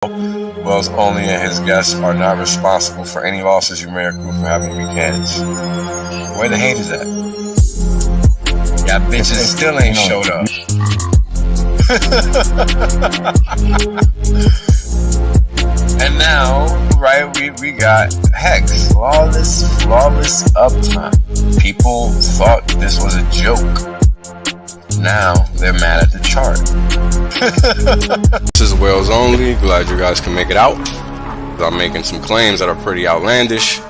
Wells only and his guests are not responsible for any losses you may accrue for having weak hands. Where the haters at? Yeah, bitches still ain't showed up. And now, right, we got Hex, flawless uptime. People thought this was a joke. Now they're mad at the chart. This is Wales only. Glad you guys can make it out. I'm making some claims that are pretty outlandish,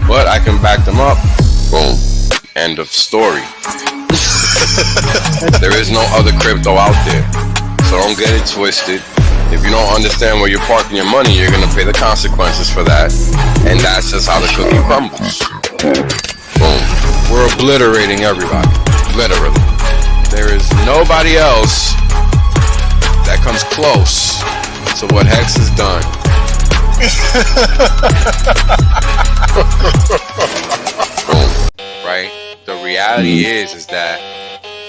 but I can back them up. Boom. End of story. There is no other crypto out there, so don't get it twisted. If you don't understand where you're parking your money, you're gonna pay the consequences for that, and that's just how the cookie crumbles. Boom. We're obliterating everybody, literally. There is nobody else that comes close to what Hex has done. Boom. Right? The reality is that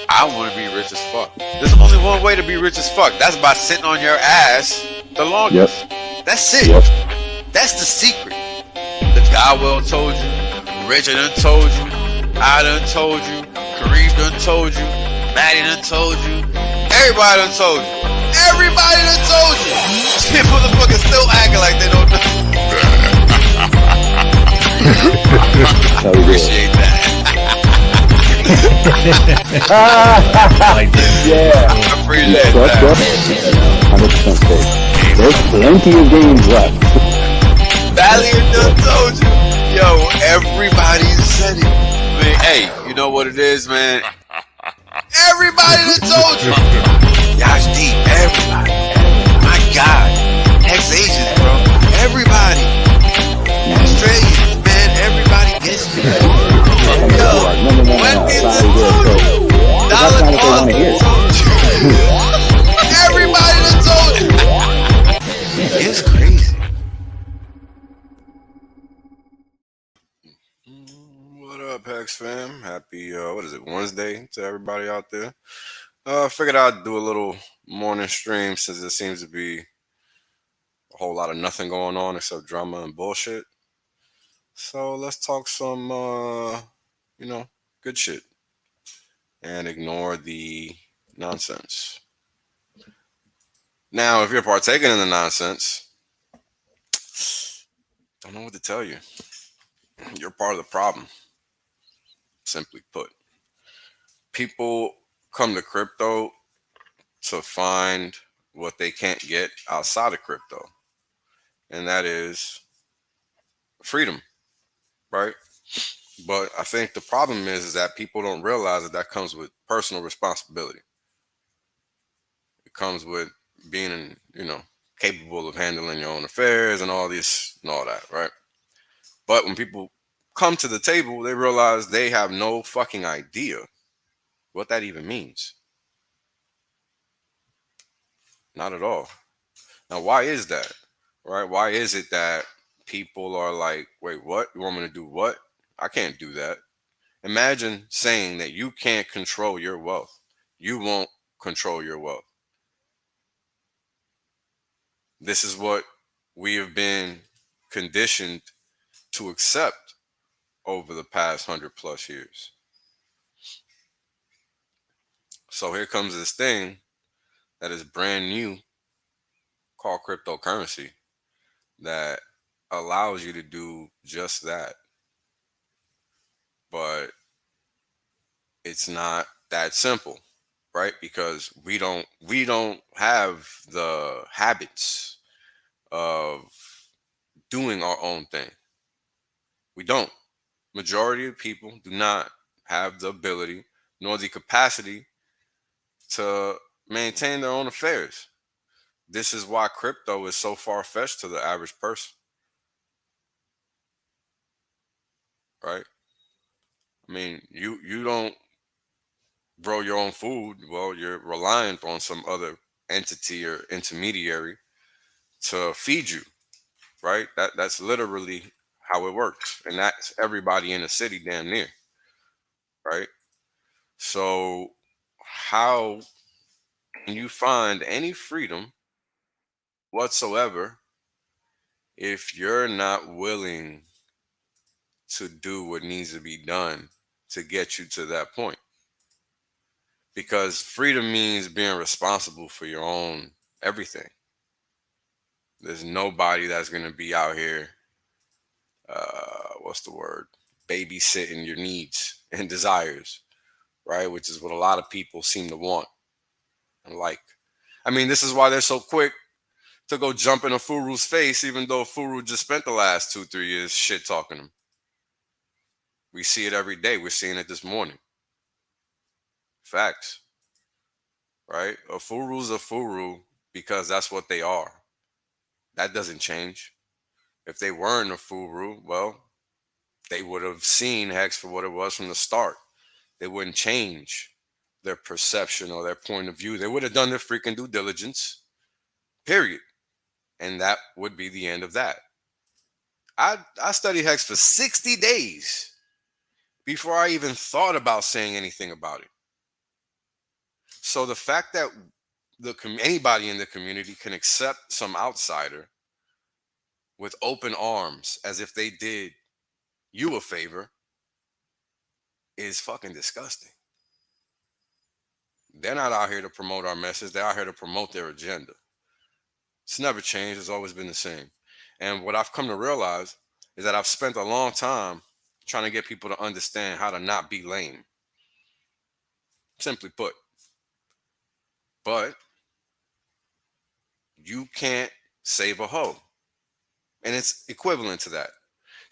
I want to be rich as fuck. There's only one way to be rich as fuck. That's by sitting on your ass the longest. Yep. That's it. Yep. That's the secret. The guy well told you. Richard done told you. I done told you. Kareem done told you. Maddie done told you. Everybody done told you. Everybody done told you. Shit, motherfuckers still acting like they don't know. Appreciate that. Yeah. I appreciate that. 100% safe. There's plenty of games left. Valiant done told you. Yo, everybody said it. Man, hey, you know what it is, man? Everybody done told you. Y'all's deep. Everybody. My God. Hex-Asians, bro. Everybody. Australians, man. Everybody gets me. Yo, when is it told you? Dollar told you. Everybody done told you. It's crazy. What up, Hex fam? Happy, what is it, Wednesday to everybody out there. Figured I'd do a little morning stream since there seems to be a whole lot of nothing going on except drama and bullshit. So let's talk some, good shit and ignore the nonsense. Now, if you're partaking in the nonsense, don't know what to tell you. You're part of the problem, simply put. People come to crypto to find what they can't get outside of crypto, and that is freedom, right? But I think the problem is that people don't realize that comes with personal responsibility. It comes with being, capable of handling your own affairs and all this and all that, right? But when people come to the table, they realize they have no fucking idea what that even means. Not at all. Now, why is that? Right? Why is it that people are like, wait, what? You want me to do what? I can't do that. Imagine saying that you can't control your wealth. You won't control your wealth. This is what we have been conditioned to accept over the past 100+ years. So here comes this thing that is brand new called cryptocurrency that allows you to do just that. But it's not that simple, right? Because we don't have the habits of doing our own thing. We don't. Majority of people do not have the ability nor the capacity to maintain their own affairs. This is why crypto is so far-fetched to the average person, right? I mean, you don't grow your own food. Well, you're reliant on some other entity or intermediary to feed you, right? That's literally how it works, and that's everybody in the city damn near, right? So how can you find any freedom whatsoever if you're not willing to do what needs to be done to get you to that point. Because freedom means being responsible for your own everything. There's nobody that's going to be out here, what's the word? Babysitting your needs and desires, right? Which is what a lot of people seem to want and like. I mean, this is why they're so quick to go jump in a Furu's face, even though Furu just spent the last 2-3 years shit talking him. We see it every day. We're seeing it this morning. Facts, right? A Furu's a Furu because that's what they are. That doesn't change. If they weren't a Furu, well, they would have seen Hex for what it was from the start. They wouldn't change their perception or their point of view. They would have done their freaking due diligence, period. And that would be the end of that. I studied Hex for 60 days before I even thought about saying anything about it. So the fact that anybody in the community can accept some outsider with open arms as if they did you a favor is fucking disgusting. They're not out here to promote our message. They're out here to promote their agenda. It's never changed. It's always been the same. And what I've come to realize is that I've spent a long time trying to get people to understand how to not be lame. Simply put. But you can't save a hoe. And it's equivalent to that.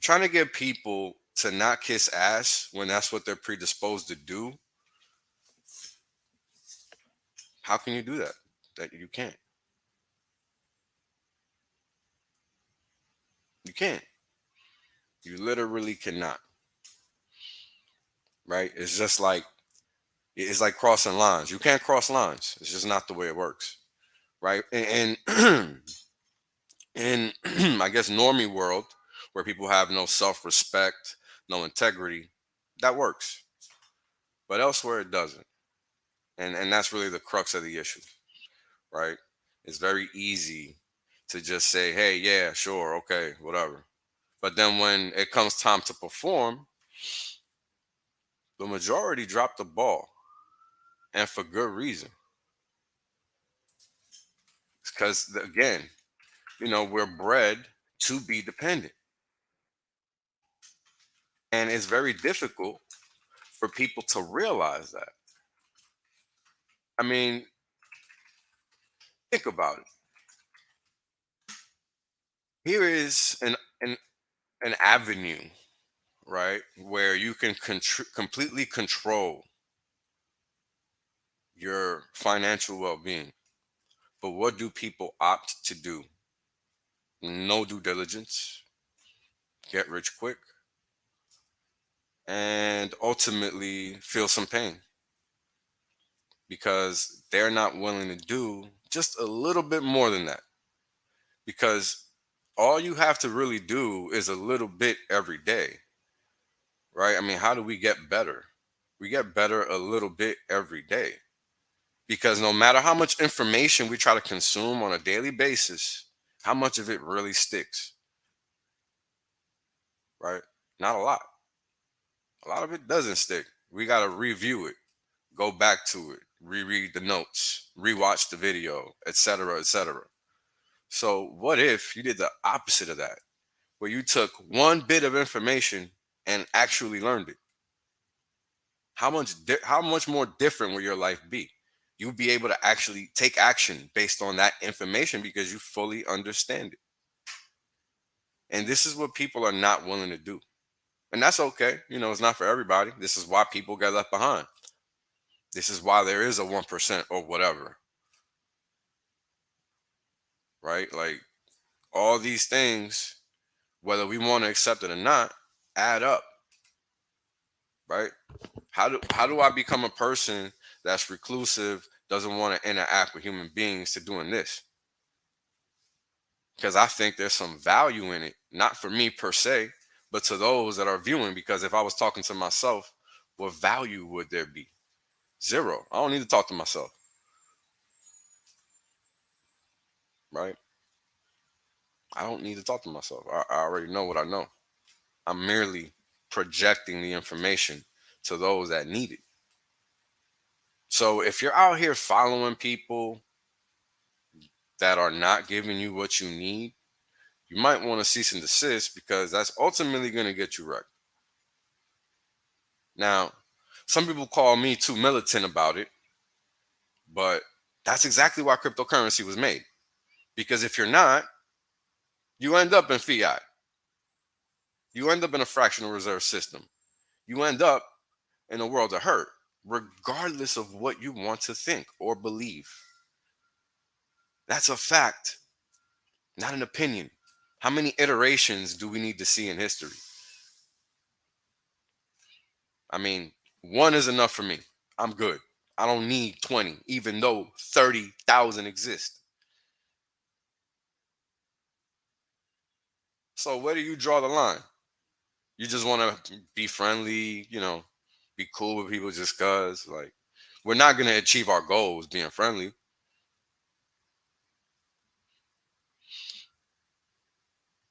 Trying to get people to not kiss ass when that's what they're predisposed to do. How can you do that? That you can't. You can't. You literally cannot. Right? It's like crossing lines. You can't cross lines. It's just not the way it works. Right? And in I guess normie world where people have no self-respect, no integrity, that works. But elsewhere it doesn't. And that's really the crux of the issue. Right? It's very easy to just say, hey, yeah, sure, okay, whatever. But then when it comes time to perform, the majority drop the ball. And for good reason. Because, again, we're bred to be dependent. And it's very difficult for people to realize that. I mean, think about it. Here is an avenue, right, where you can completely control your financial well-being. But what do people opt to do? No due diligence, get rich quick, and ultimately feel some pain because they're not willing to do just a little bit more than that. Because all you have to really do is a little bit every day, right? I mean, how do we get better? We get better a little bit every day. Because no matter how much information we try to consume on a daily basis, how much of it really sticks, right? Not a lot. A lot of it doesn't stick. We got to review it, go back to it, reread the notes, rewatch the video, etc., etc. So what if you did the opposite of that, where you took one bit of information and actually learned it? How much more different will your life be? You'll be able to actually take action based on that information because you fully understand it. And this is what people are not willing to do. And that's okay. It's not for everybody. This is why people get left behind. This is why there is a 1% or whatever. Right? Like all these things, whether we want to accept it or not, add up. Right? How do I become a person that's reclusive, doesn't want to interact with human beings to doing this? Because I think there's some value in it, not for me per se, but to those that are viewing. Because if I was talking to myself, what value would there be? Zero. I don't need to talk to myself. Right? I don't need to talk to myself. I already know what I know. I'm merely projecting the information to those that need it. So if you're out here following people that are not giving you what you need, you might want to cease and desist, because that's ultimately going to get you wrecked. Now, some people call me too militant about it, but that's exactly why cryptocurrency was made. Because if you're not, you end up in fiat. You end up in a fractional reserve system. You end up in a world of hurt, regardless of what you want to think or believe. That's a fact, not an opinion. How many iterations do we need to see in history? I mean, one is enough for me. I'm good. I don't need 20, even though 30,000 exist. So where do you draw the line? You just want to be friendly, be cool with people just cuz, like, we're not going to achieve our goals being friendly.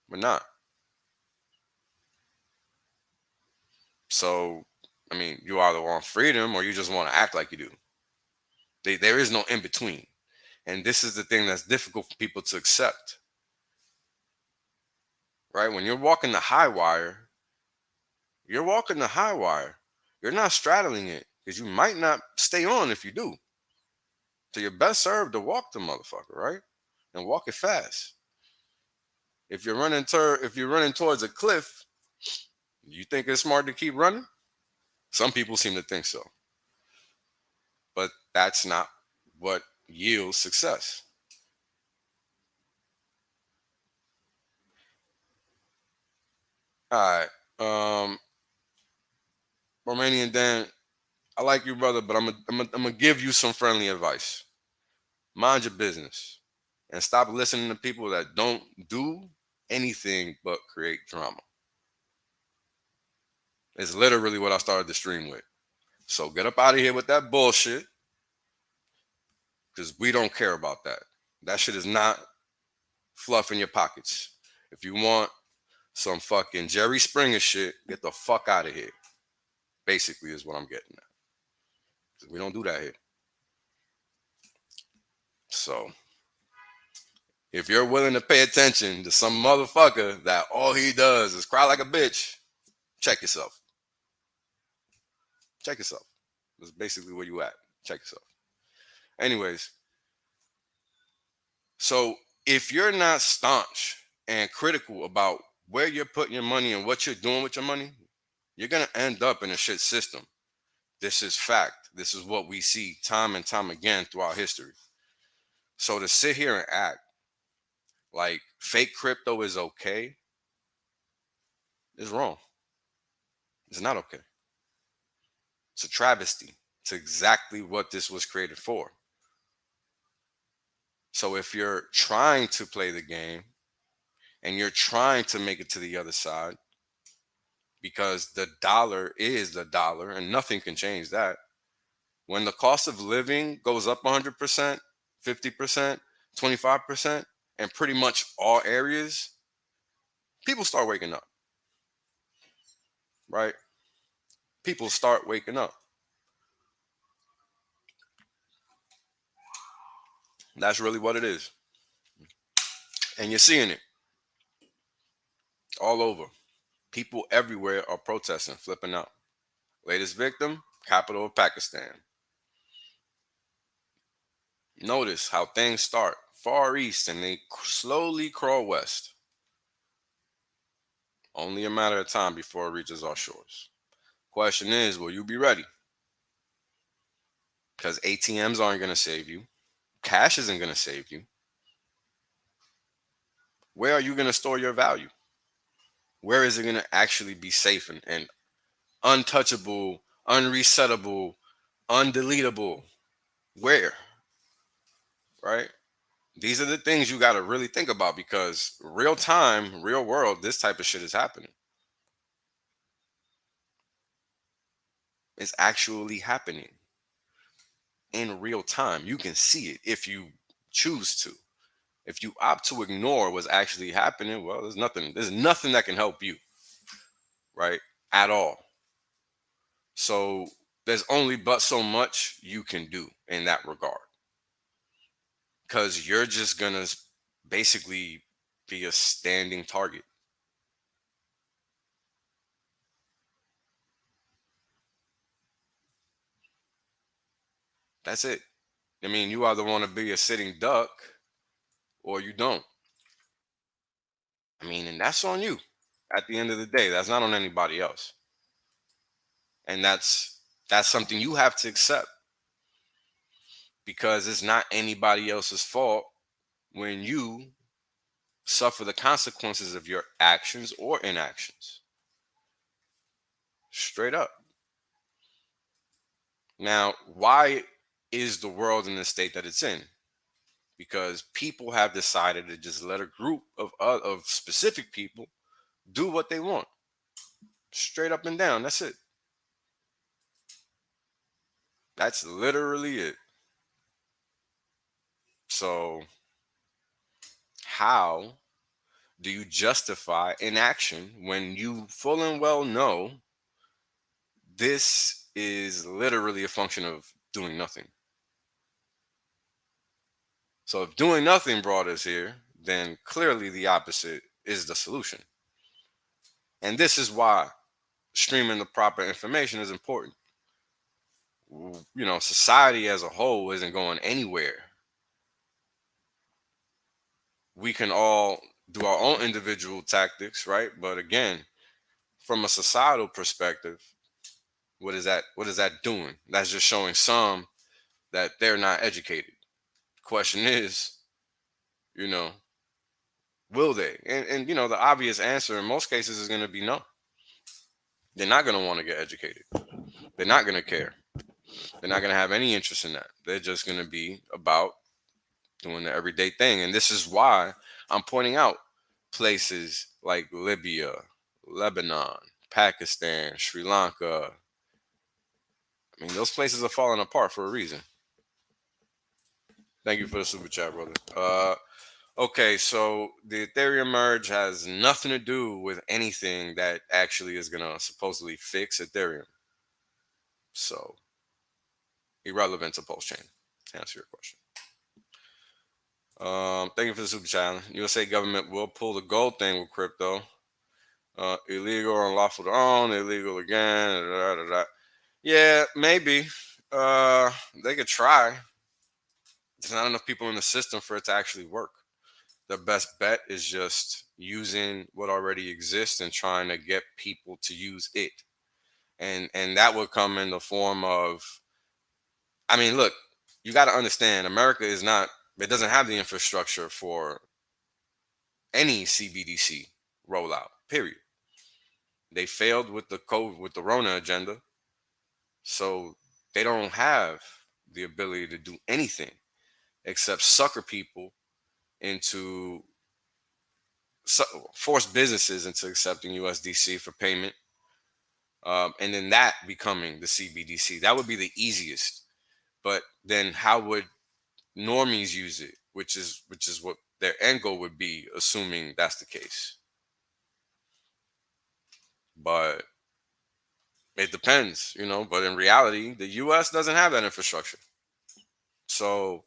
We're not. So, I mean, you either want freedom or you just want to act like you do. There is no in between. And this is the thing that's difficult for people to accept, right? When you're walking the high wire, you're walking the high wire. You're not straddling it, because you might not stay on if you do. So you're best served to walk the motherfucker, right? And walk it fast. If you're running towards a cliff, you think it's smart to keep running? Some people seem to think so. But that's not what yields success. All right. Romanian Dan, I like you, brother, but I'm gonna give you some friendly advice. Mind your business and stop listening to people that don't do anything but create drama. It's literally what I started the stream with. So get up out of here with that bullshit, because we don't care about that. That shit is not fluff in your pockets. If you want some fucking Jerry Springer shit, get the fuck out of here. Basically, is what I'm getting at. We don't do that here. So if you're willing to pay attention to some motherfucker that all he does is cry like a bitch, check yourself. Check yourself. That's basically where you at. Check yourself. Anyways, so if you're not staunch and critical about where you're putting your money and what you're doing with your money, you're gonna end up in a shit system. This is fact. This is what we see time and time again throughout history. So to sit here and act like fake crypto is okay is wrong. It's not okay. It's a travesty. It's exactly what this was created for. So if you're trying to play the game and you're trying to make it to the other side, because the dollar is the dollar and nothing can change that. When the cost of living goes up 100%, 50%, 25%, and pretty much all areas, people start waking up, right? People start waking up. That's really what it is. And you're seeing it all over. People everywhere are protesting, flipping out. Latest victim, capital of Pakistan. Notice how things start far east and they slowly crawl west. Only a matter of time before it reaches our shores. Question is, will you be ready? Because ATMs aren't going to save you. Cash isn't going to save you. Where are you going to store your value? Where is it going to actually be safe and untouchable, unresettable, undeletable? Where? Right? These are the things you got to really think about, because real time, real world, this type of shit is happening. It's actually happening in real time. You can see it if you choose to. If you opt to ignore what's actually happening, well, there's nothing that can help you, right? At all. So there's only but so much you can do in that regard. Because you're just gonna basically be a standing target. That's it. I mean, you either want to be a sitting duck or you don't. I mean, and that's on you. At the end of the day, that's not on anybody else. And that's something you have to accept, because it's not anybody else's fault when you suffer the consequences of your actions or inactions. Straight up. Now, why is the world in the state that it's in? Because people have decided to just let a group of specific people do what they want. Straight up and down. That's it. That's literally it. So, how do you justify inaction when you full and well know this is literally a function of doing nothing? So, if doing nothing brought us here, then clearly the opposite is the solution. And this is why streaming the proper information is important. Society as a whole isn't going anywhere. We can all do our own individual tactics, right? But again, from a societal perspective, what is that doing? That's just showing some that they're not educated. Question is, you know, will they? And the obvious answer in most cases is going to be no. They're not going to want to get educated. They're not going to care. They're not going to have any interest in that. They're just going to be about doing the everyday thing. And this is why I'm pointing out places like Libya, Lebanon, Pakistan, Sri Lanka. I mean, those places are falling apart for a reason. Thank you for the super chat, brother. Okay, so the Ethereum merge has nothing to do with anything that actually is gonna supposedly fix Ethereum. So irrelevant to post chain. To answer your question. Thank you for the super chat. USA government will pull the gold thing with crypto. Illegal or unlawful to own, illegal again. Da, da, da. Yeah, maybe. They could try. There's not enough people in the system for it to actually work. The best bet is just using what already exists and trying to get people to use it. And that would come in the form of, I mean, look, you got to understand, America is not, it doesn't have the infrastructure for any CBDC rollout, period. They failed with the COVID, with the Rona agenda. So they don't have the ability to do anything except sucker people into, force businesses into accepting USDC for payment, and then that becoming the CBDC. That would be the easiest. But then, how would normies use it? Which is what their end goal would be, assuming that's the case. But it depends, But in reality, the U.S. doesn't have that infrastructure. So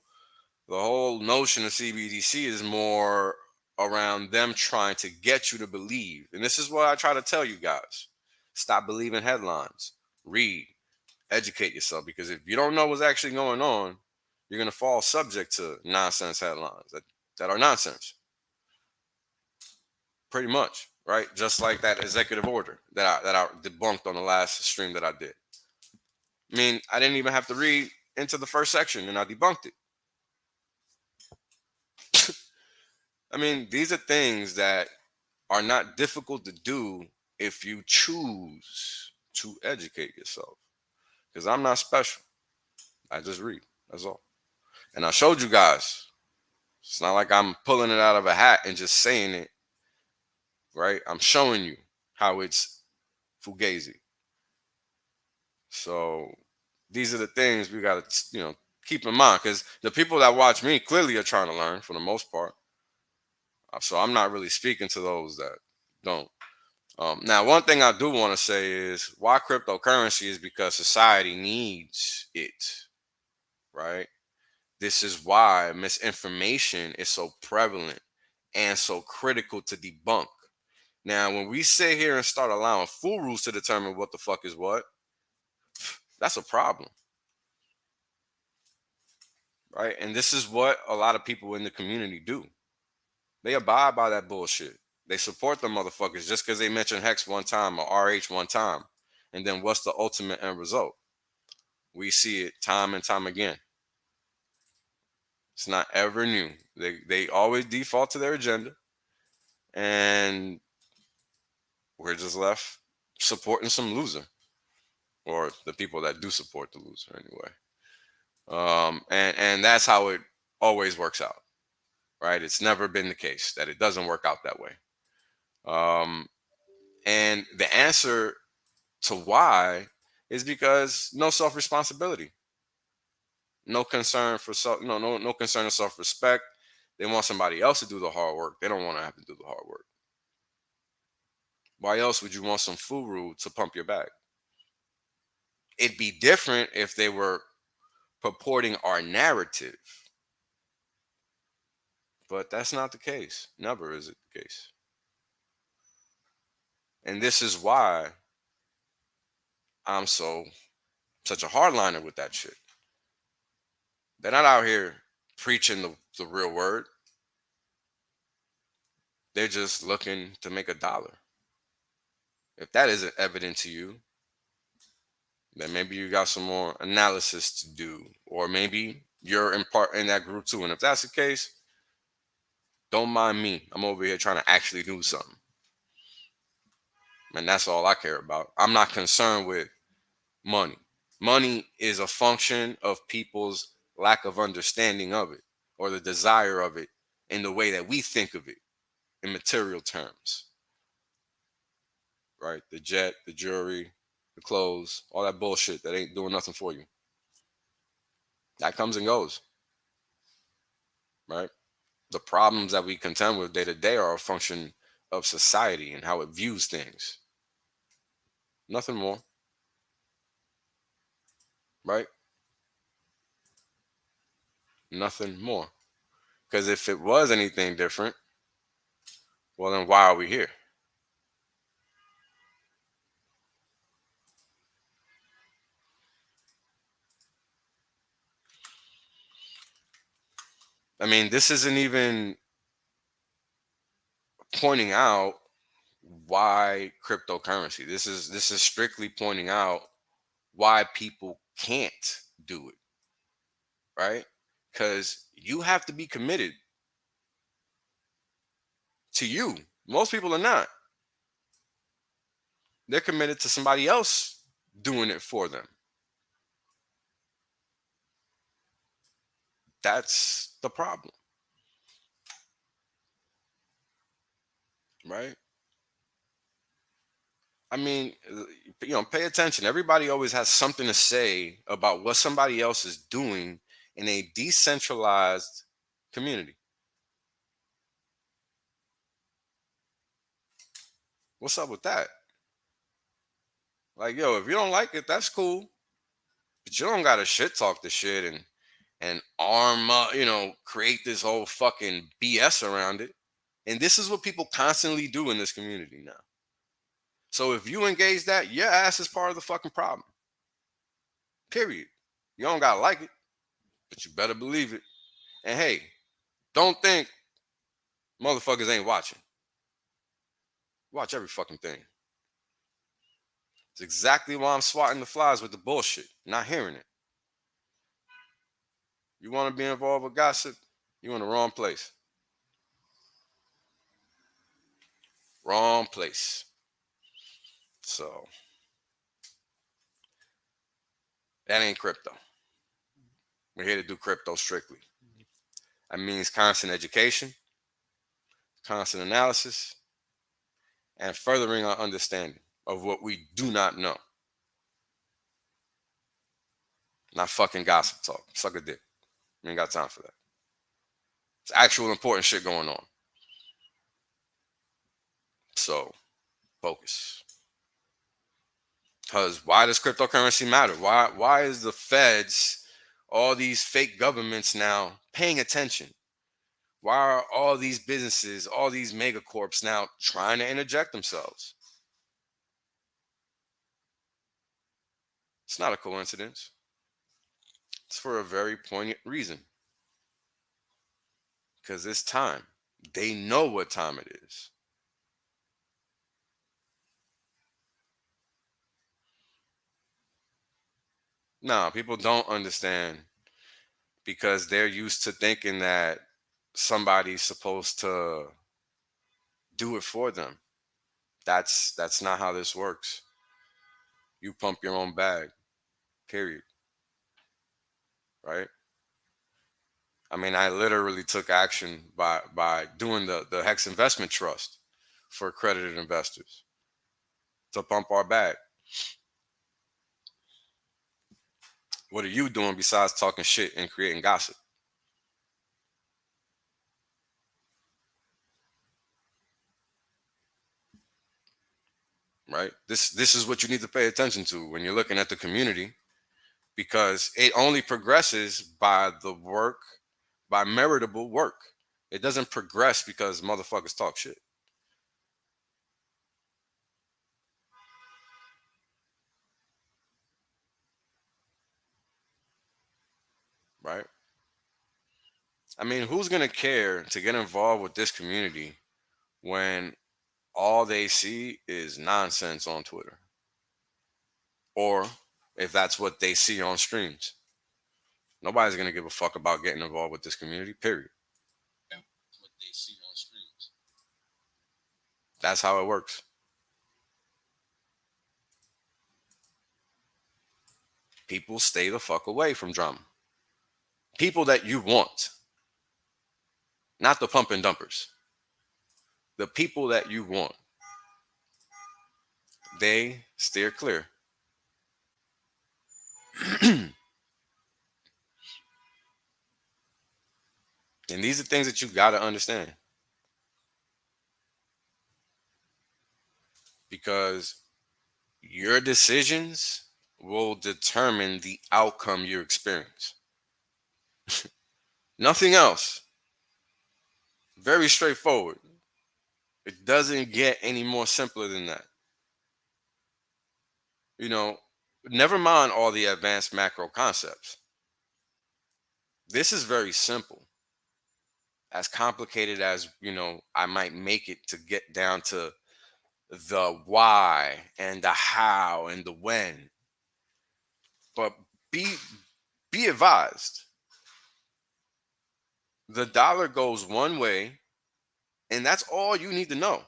the whole notion of CBDC is more around them trying to get you to believe. And this is what I try to tell you guys. Stop believing headlines. Read. Educate yourself. Because if you don't know what's actually going on, you're going to fall subject to nonsense headlines that are nonsense. Pretty much, right? Just like that executive order that I debunked on the last stream that I did. I mean, I didn't even have to read into the first section and I debunked it. I mean, these are things that are not difficult to do if you choose to educate yourself. Because I'm not special. I just read. That's all. And I showed you guys. It's not like I'm pulling it out of a hat and just saying it. Right? I'm showing you how it's fugazi. So these are the things we got to, keep in mind. Because the people that watch me clearly are trying to learn for the most part. So I'm not really speaking to those that don't. Now, one thing I do want to say is why cryptocurrency is because society needs it, right? This is why misinformation is so prevalent and so critical to debunk. Now, when we sit here and start allowing full rules to determine what the fuck is what, that's a problem, right? And this is what a lot of people in the community do. They abide by that bullshit. They support the motherfuckers just because they mention Hex one time or RH one time. And then what's the ultimate end result? We see it time and time again. It's not ever new. They always default to their agenda, and we're just left supporting some loser, or the people that do support the loser anyway. And that's how it always works out, right? It's never been the case that it doesn't work out that way. And the answer to why is because no self-responsibility, no concern for self, no concern of self-respect. They want somebody else to do the hard work. They don't want to have to do the hard work. Why else would you want some furu to pump your back? It'd be different if they were purporting our narrative, but that's not the case. Never is it the case. And this is why I'm such a hardliner with that shit. They're not out here preaching the real word. They're just looking to make a dollar. If that isn't evident to you, then maybe you got some more analysis to do, or maybe you're in part in that group too. And if that's the case, don't mind me. I'm over here trying to actually do something. And that's all I care about. I'm not concerned with money. Money is a function of people's lack of understanding of it, or the desire of it in the way that we think of it in material terms. Right? The jet, the jewelry, the clothes, all that bullshit that ain't doing nothing for you. That comes and goes. Right? The problems that we contend with day to day are a function of society and how it views things. Nothing more. Right? Nothing more. Because if it was anything different, well, then why are we here? I mean, this isn't even pointing out why cryptocurrency. This is strictly pointing out why people can't do it, right? Because you have to be committed to you. Most people are not. They're committed to somebody else doing it for them. That's the problem, right? I mean, pay attention. Everybody always has something to say about what somebody else is doing in a decentralized community. What's up with that? Like, yo, if you don't like it, that's cool. But you don't gotta shit talk the shit and arm up, create this whole fucking BS around it. And this is what people constantly do in this community now. So if you engage that, your ass is part of the fucking problem. Period. You don't gotta like it, but you better believe it. And hey, don't think motherfuckers ain't watching. Watch every fucking thing. It's exactly why I'm swatting the flies with the bullshit, not hearing it. You want to be involved with gossip? You're in the wrong place. Wrong place. So that ain't crypto. We're here to do crypto strictly. That means constant education, constant analysis, and furthering our understanding of what we do not know. Not fucking gossip talk. Suck a dick. We ain't got time for that. It's actual important shit going on. So focus. Because why does cryptocurrency matter? Why is the feds, all these fake governments now paying attention? Why are all these businesses, all these megacorps now trying to interject themselves? It's not a coincidence. It's for a very poignant reason. Because it's time. They know what time it is. No, people don't understand because they're used to thinking that somebody's supposed to do it for them. That's not how this works. You pump your own bag. Period. Right? I mean, I literally took action by doing the Hex Investment Trust for accredited investors to pump our bag. What are you doing besides talking shit and creating gossip? Right? This is what you need to pay attention to when you're looking at the community, because it only progresses by the work, by meritable work. It doesn't progress because motherfuckers talk shit. Right? I mean, who's gonna care to get involved with this community when all they see is nonsense on Twitter? Or if that's what they see on streams. Nobody's gonna give a fuck about getting involved with this community, period. What they see on streams. That's how it works. People stay the fuck away from drama. People that you want, not the pump and dumpers. The people that you want, they steer clear. And these are things that you got to understand, because your decisions will determine the outcome you experience. Nothing else. Very straightforward. It doesn't get any more simpler than that. You know, never mind all the advanced macro concepts. This is very simple. As complicated as, I might make it to get down to the why and the how and the when. But be be advised. The dollar goes one way, and that's all you need to know.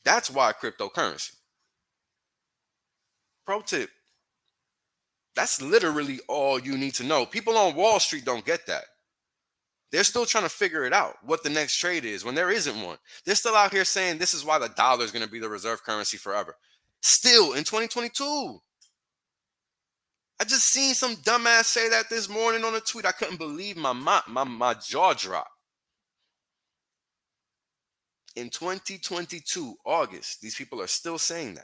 That's why cryptocurrency. Pro tip. That's literally all you need to know. People on Wall Street don't get that. They're still trying to figure it out, what the next trade is when there isn't one. They're still out here saying this is why the dollar is going to be the reserve currency forever. Still in 2022. I just seen some dumbass say that this morning on a tweet. I couldn't believe my jaw dropped. In 2022, August, these people are still saying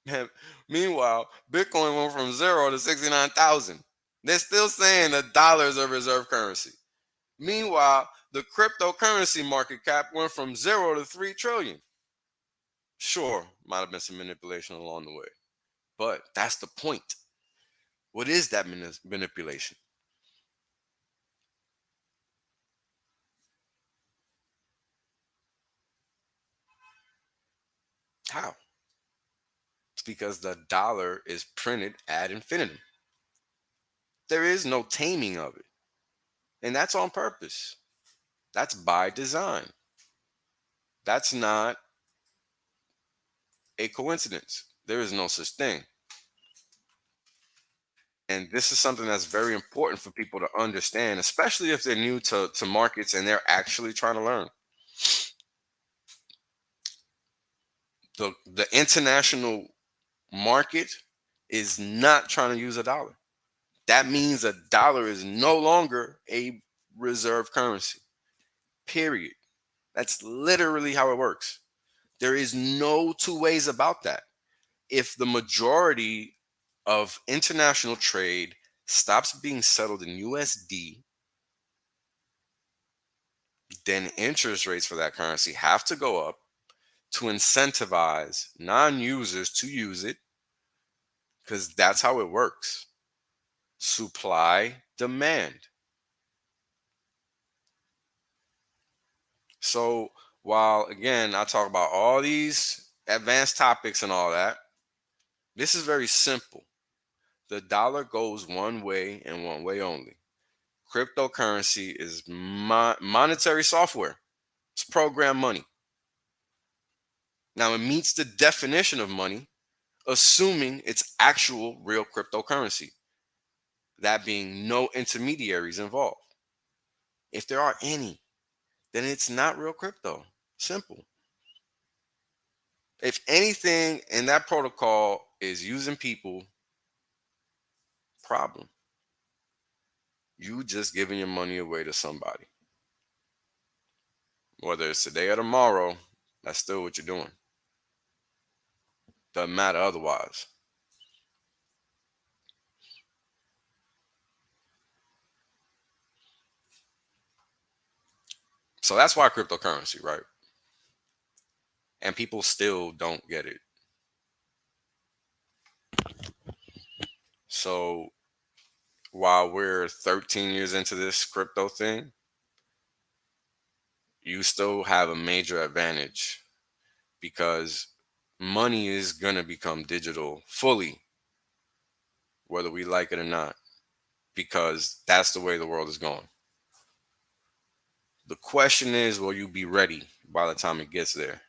that. Meanwhile, Bitcoin went from 0 to 69,000. They're still saying the dollar is a reserve currency. Meanwhile, the cryptocurrency market cap went from 0 to 3 trillion. Sure, might have been some manipulation along the way, but that's the point. What is that manipulation? How? It's because the dollar is printed ad infinitum. There is no taming of it. And that's on purpose. That's by design. That's not a coincidence. There is no such thing. And this is something that's very important for people to understand, especially if they're new to markets and they're actually trying to learn. The international market is not trying to use a dollar. That means a dollar is no longer a reserve currency. Period. That's literally how it works. There is no two ways about that. If the majority of international trade stops being settled in USD, then interest rates for that currency have to go up to incentivize non-users to use it, because that's how it works. Supply, demand. So while again I talk about all these advanced topics and all that, this is very simple. The dollar goes one way and one way only. Cryptocurrency is monetary software. It's program money. Now it meets the definition of money, assuming it's actual real cryptocurrency. That being no intermediaries involved. If there are any, then it's not real crypto. Simple. If anything in that protocol is using people, problem. You just giving your money away to somebody. Whether it's today or tomorrow, that's still what you're doing. Doesn't matter otherwise. So that's why cryptocurrency, right? And people still don't get it. So while we're 13 years into this crypto thing, you still have a major advantage because money is going to become digital fully, whether we like it or not, because that's the way the world is going. The question is, will you be ready by the time it gets there?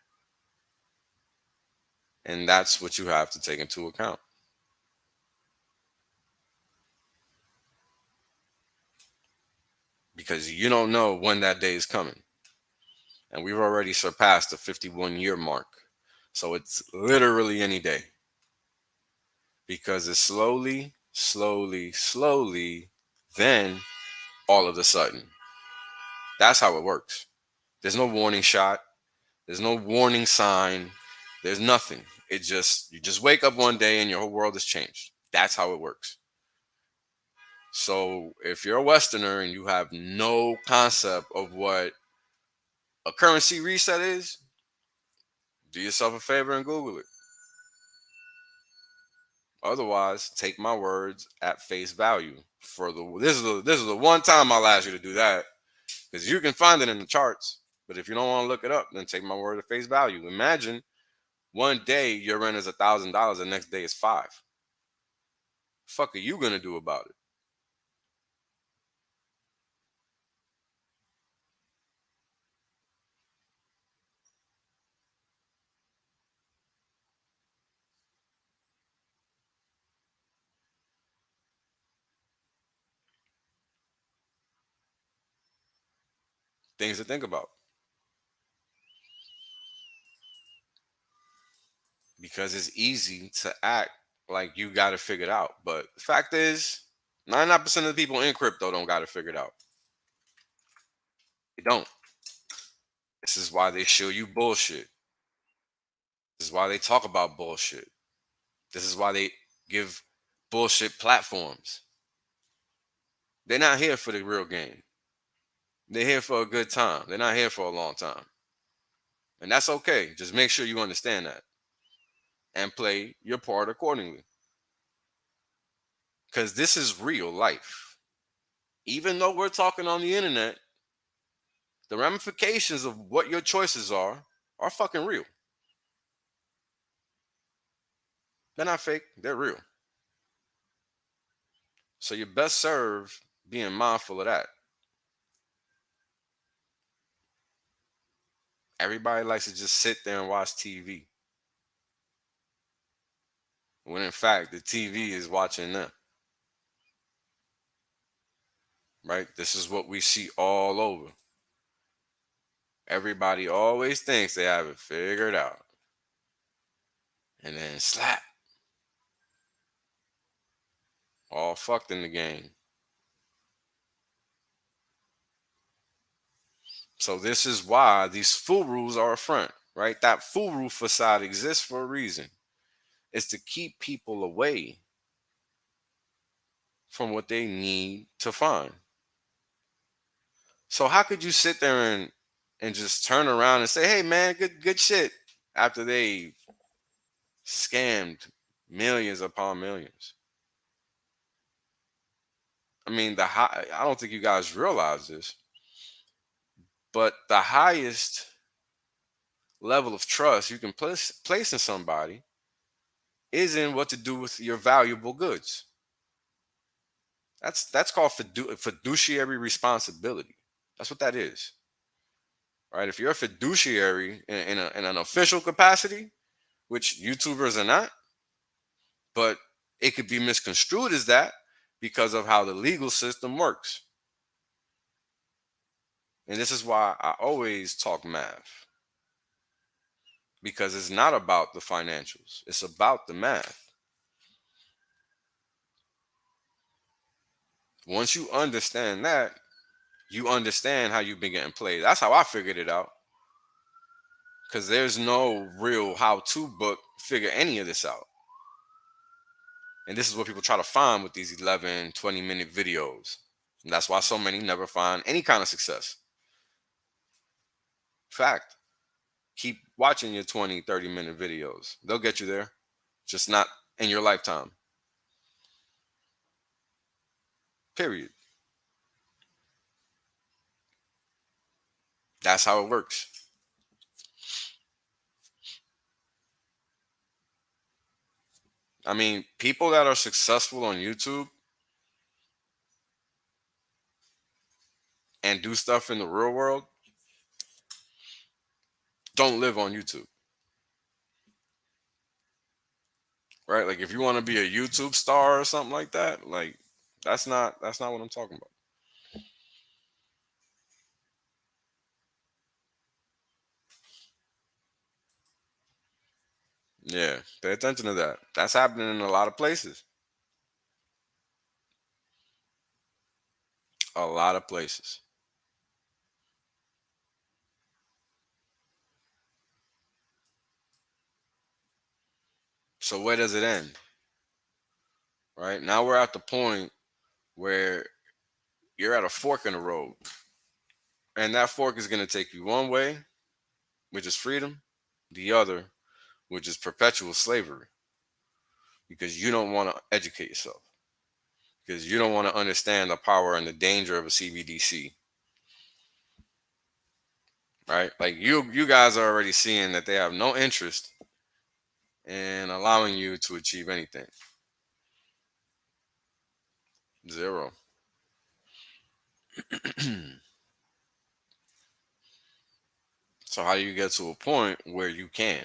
And that's what you have to take into account. Because you don't know when that day is coming. And we've already surpassed the 51-year mark. So it's literally any day. Because it's slowly, then all of a sudden. That's how it works. There's no warning shot. There's no warning sign. There's nothing. You just wake up one day and your whole world has changed. That's how it works. So if you're a Westerner and you have no concept of what a currency reset is, do yourself a favor and Google it. Otherwise, take my words at face value. This is the one time I'll ask you to do that, because you can find it in the charts. But if you don't want to look it up, then take my word at face value. Imagine one day your rent is $1,000, the next day is $5,000. Fuck are you gonna do about it? Things to think about. Because it's easy to act like you got it figured out. But the fact is, 99% of the people in crypto don't got it figured out. They don't. This is why they show you bullshit. This is why they talk about bullshit. This is why they give bullshit platforms. They're not here for the real game. They're here for a good time. They're not here for a long time. And that's okay. Just make sure you understand that and play your part accordingly. Because this is real life. Even though we're talking on the internet, the ramifications of what your choices are fucking real. They're not fake, they're real. So you're best served being mindful of that. Everybody likes to just sit there and watch TV, when in fact the TV is watching them. Right? This is what we see all over. Everybody always thinks they have it figured out. And then slap. all fucked in the game. So this is why these full rules are a front, right? That full rule facade exists for a reason. It's to keep people away from what they need to find. So how could you sit there and just turn around and say, "Hey man, good shit," after they scammed millions upon millions? I mean, I don't think you guys realize this, but the highest level of trust you can place in somebody is in what to do with your valuable goods. That's called fiduciary responsibility. That's what that is, right? If you're a fiduciary in an official capacity, which YouTubers are not, but it could be misconstrued as that because of how the legal system works. And this is why I always talk math, because it's not about the financials, it's about the math. Once you understand that, you understand how you've been getting played. That's how I figured it out, because there's no real how-to book figure any of this out. And this is what people try to find with these 11, 20-minute videos. And that's why so many never find any kind of success. Fact. Keep watching your 20, 30-minute videos. They'll get you there, just not in your lifetime. Period. That's how it works. I mean, people that are successful on YouTube and do stuff in the real world don't live on YouTube. Right? Like if you want to be a YouTube star or something like that, like that's not what I'm talking about. Yeah, pay attention to that. That's happening in a lot of places. A lot of places. So where does it end? Right? Now we're at the point where you're at a fork in the road. And that fork is going to take you one way, which is freedom, the other, which is perpetual slavery, because you don't want to educate yourself, because you don't want to understand the power and the danger of a CBDC, right? Like you guys are already seeing that they have no interest in allowing you to achieve anything. Zero. So how do you get to a point where you can?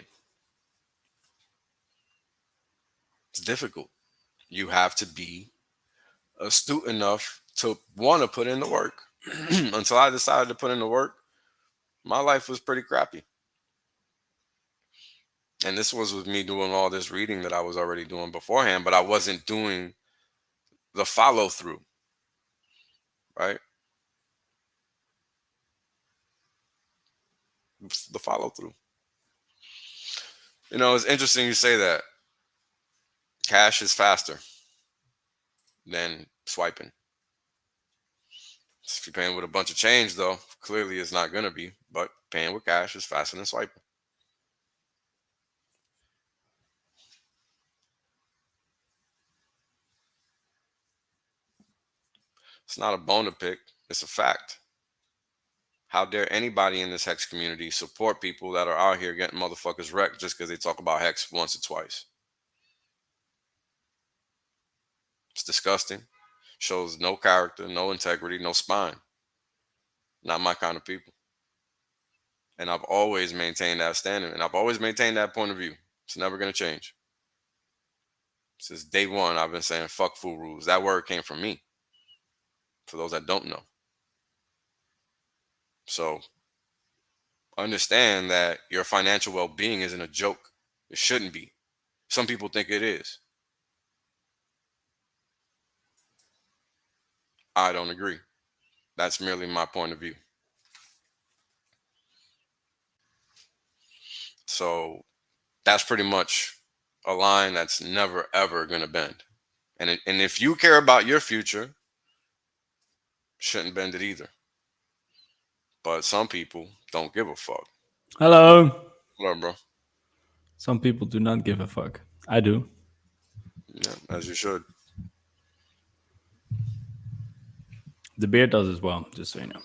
It's difficult. You have to be astute enough to want to put in the work. Until I decided to put in the work, my life was pretty crappy. And this was with me doing all this reading that I was already doing beforehand, but I wasn't doing the follow through, right? The follow through. It's interesting you say that. Cash is faster than swiping. If you're paying with a bunch of change, though, clearly it's not going to be, but paying with cash is faster than swiping. It's not a bone to pick, it's a fact. How dare anybody in this Hex community support people that are out here getting motherfuckers wrecked just because they talk about Hex once or twice? It's disgusting. Shows no character, no integrity, no spine. Not my kind of people. And I've always maintained that standard, and I've always maintained that point of view. It's never going to change. Since day one, I've been saying fuck fool rules. That word came from me, for those that don't know. So understand that your financial well-being isn't a joke. It shouldn't be. Some people think it is. I don't agree. That's merely my point of view. So that's pretty much a line that's never ever gonna bend. And if you care about your future, shouldn't bend it either. But some people don't give a fuck. Hello. What up, bro? Some people do not give a fuck. I do. Yeah, as you should. The beard does as well, just so you know.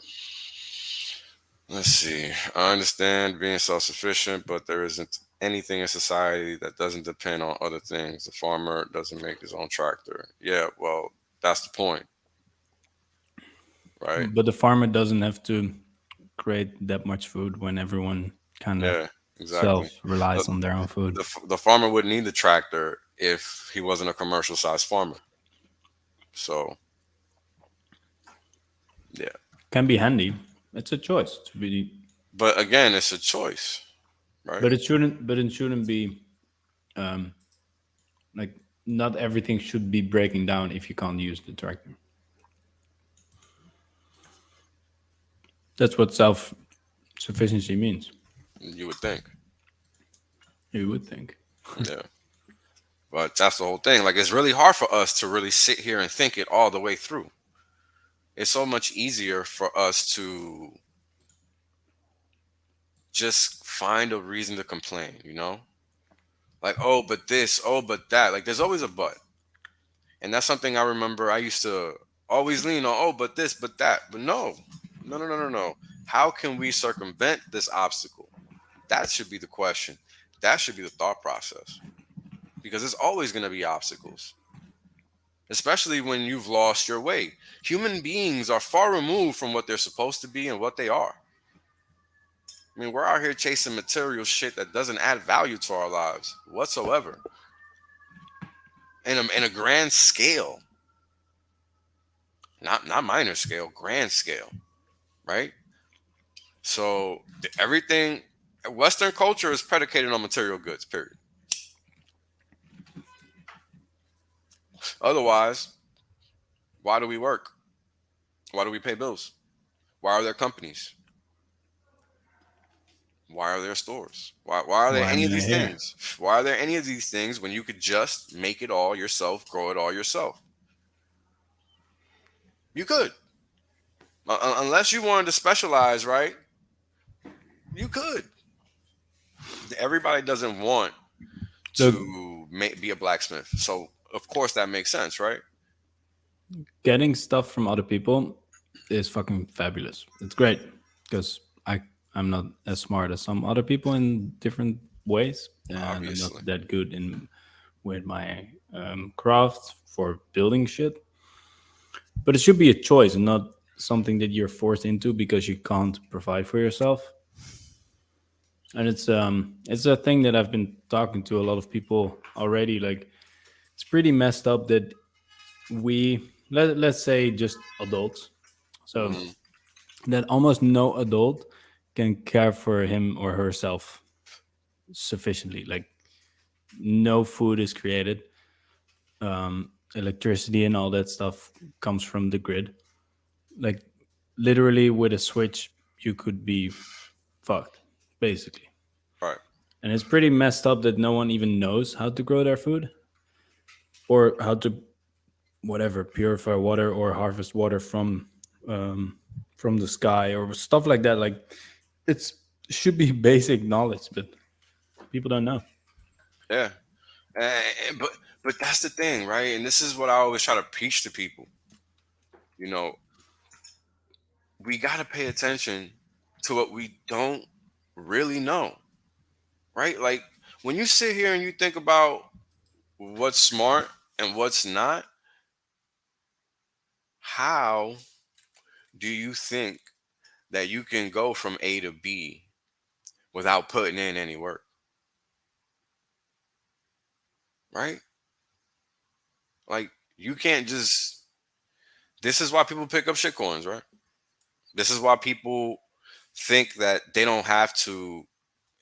Let's see. I understand being self-sufficient, but there isn't anything in society that doesn't depend on other things. The farmer doesn't make his own tractor. Yeah, well, that's the point, right? But the farmer doesn't have to create that much food when everyone kind of Yeah, exactly. self relies The, on their own food. the farmer wouldn't need the tractor if he wasn't a commercial sized farmer. So, yeah. Can be handy. It's a choice to be, But again, it's a choice, right? but it shouldn't. But it shouldn't be um, like not everything should be breaking down if you can't use the tractor. That's what self sufficiency means. You would think. You would think. Yeah. But that's the whole thing. Like, it's really hard for us to really sit here and think it all the way through. It's so much easier for us to just find a reason to complain, you know? Like, oh, but this, oh, but that. Like, there's always a but. And that's something I remember I used to always lean on, oh, but this, but that. But no, no, no, no, no, no. How can we circumvent this obstacle? That should be the question. That should be the thought process. Because there's always going to be obstacles, especially when you've lost your way. Human beings are far removed from what they're supposed to be and what they are. I mean, we're out here chasing material shit that doesn't add value to our lives whatsoever. In a grand scale, not minor scale, grand scale, right? So everything, Western culture is predicated on material goods. Period. Otherwise, why do we work? Why do we pay bills? Why are there companies? Why are there stores? Why are there Why any am of I these here? things? Why are there any of these things when you could just make it all yourself, grow it all yourself? You could. Unless you wanted to specialize, right? You could. Everybody doesn't want Look, to be a blacksmith. So, of course, that makes sense, right? getting stuff from other people is fucking fabulous. It's great because I'm not as smart as some other people in different ways, and I'm not Obviously. that good in with my craft for building shit. But it should be a choice and not something that you're forced into because you can't provide for yourself. And it's a thing that I've been talking to a lot of people already. Like it's pretty messed up that let's say just adults. So Hmm. that almost no adult can care for him or herself sufficiently. Like no food is created, electricity and all that stuff comes from the grid. Like literally with a switch, you could be fucked, basically. Right. And it's pretty messed up that no one even knows how to grow their food or how to whatever purify water or harvest water um, from the sky or stuff like that. Like it's should be basic knowledge, but people don't know. Yeah. But that's the thing, right? And this is what I always try to preach to people. You know, we got to pay attention to what we don't really know, right? Like when you sit here and you think about what's smart and what's not, how do you think that you can go from A to B without putting in any work, right? Like you can't just. This is why people pick up shit coins, right? This is why people think that they don't have to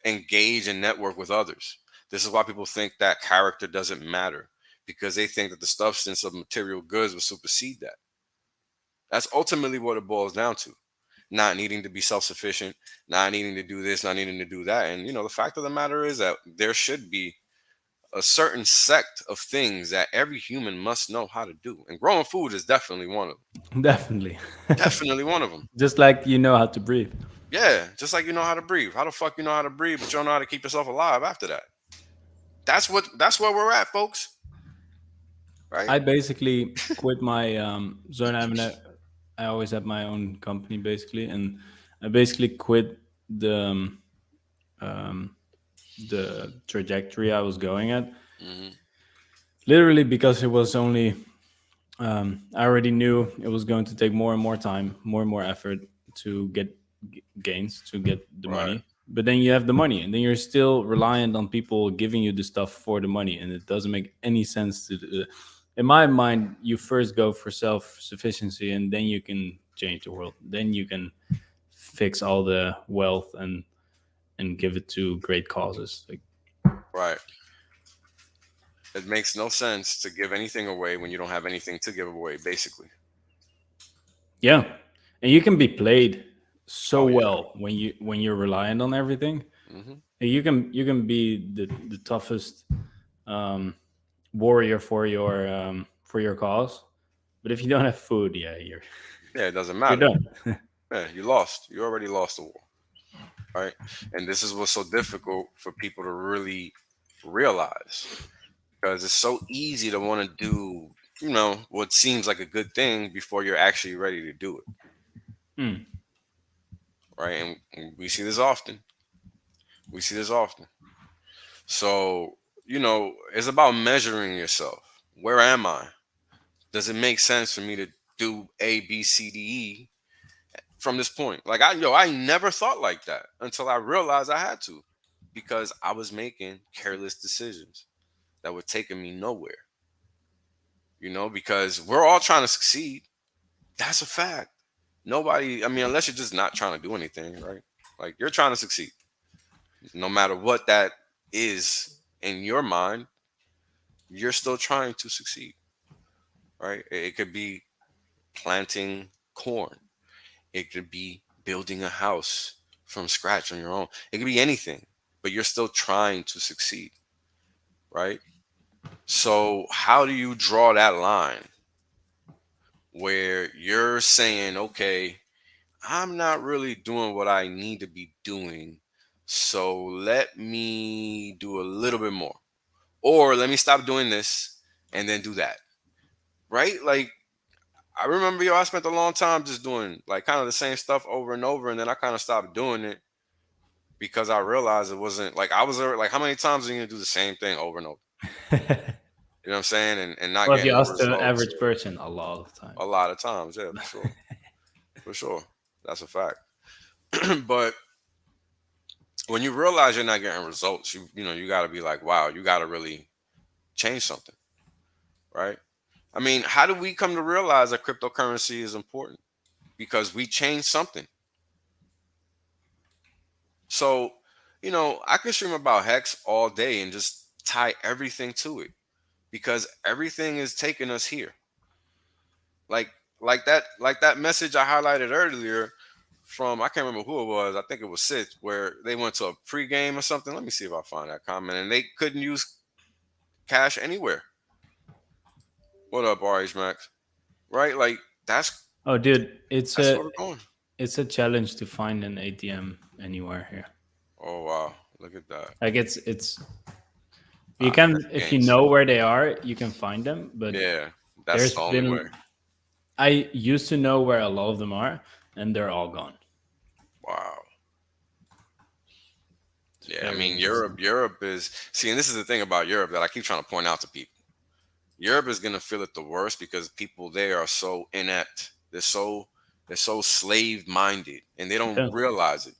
engage and network with others. This is why people think that character doesn't matter because they think that the substance of material goods will supersede that. That's ultimately what it boils down to. Not needing to be self sufficient, not needing to do this, not needing to do that. And, the fact of the matter is that there should be a certain sect of things that every human must know how to do. And growing food is definitely one of them. Definitely. Definitely one of them. Just like you know how to breathe. Yeah, just like you know how to breathe. How the fuck you know how to breathe, but you don't know how to keep yourself alive after that? That's where we're at, folks. Right? I basically quit my so I always had my own company basically, and I basically quit um, the trajectory I was going at, Hmm. literally because it was only I already knew it was going to take more and more time, more and more effort to get gains, to get the Right. money. But then you have the money, and then you're still reliant on people giving you the stuff for the money, and it doesn't make any sense to. In my mind, you first go for self sufficiency, and then you can change the world. Then you can fix all the wealth and give it to great causes. Like, Right. It makes no sense to give anything away when you don't have anything to give away, basically. yeah, and you can be played so Oh yeah. well when you're reliant on everything. Hmm. You can be the toughest um, warrior for your cause, but if you don't have food, yeah, Yeah, it doesn't you're matter. done. Yeah, you lost. You already lost the war. Right? And this is what's so difficult for people to really realize, because it's so easy to want to do, what seems like a good thing before you're actually ready to do it. Hmm. Right? And we see this often. We see this often. So, it's about measuring yourself. Where am I? Does it make sense for me to do A, B, C, D, E from this point? Like I never thought like that until I realized I had to, because I was making careless decisions that were taking me nowhere. Because we're all trying to succeed. That's a fact. Nobody, I mean, unless you're just not trying to do anything, right? Like you're trying to succeed. No matter what that is in your mind, you're still trying to succeed, right? It could be planting corn. It could be building a house from scratch on your own. It could be anything, but you're still trying to succeed, right? So, how do you draw that line where you're saying, okay, I'm not really doing what I need to be doing, so let me do a little bit more, or let me stop doing this and then do that, right? Like, I remember, I spent a long time just doing like kind of the same stuff over and over, and then I kind of stopped doing it because I realized it wasn't like I was like, how many times are you gonna do the same thing over and over? You know what I'm saying? And not Well, if you getting no ask the results. average person, a lot of A times. lot of times, yeah, for sure. For sure. That's a fact. But when you realize you're not getting results, you gotta be like, wow, you gotta really change something, right? I mean, how do we come to realize that cryptocurrency is important? Because we changed something. So, I can stream about Hex all day and just tie everything to it, because everything is taking us here. Like like that message I highlighted earlier from, I can't remember who it was. I think it was Sid, where they went to a pregame or something. Let me see if I find that comment. And they couldn't use cash anywhere. What up, RH Max? Right? Like that's Oh, dude, it's that's a where we're going. it's a challenge to find an ATM anywhere here. Oh wow, look at that. Like it's you can, That's if you gangster. know where they are, you can find them. But Yeah, that's there's the only way. been I used to know where a lot of them are, and they're all gone. Wow. It's Yeah, I very mean interesting. Europe is, see, and this is the thing about Europe that I keep trying to point out to people. Europe is gonna feel it the worst because people there are so inept. They're so slave minded, and they don't Yeah, realize it.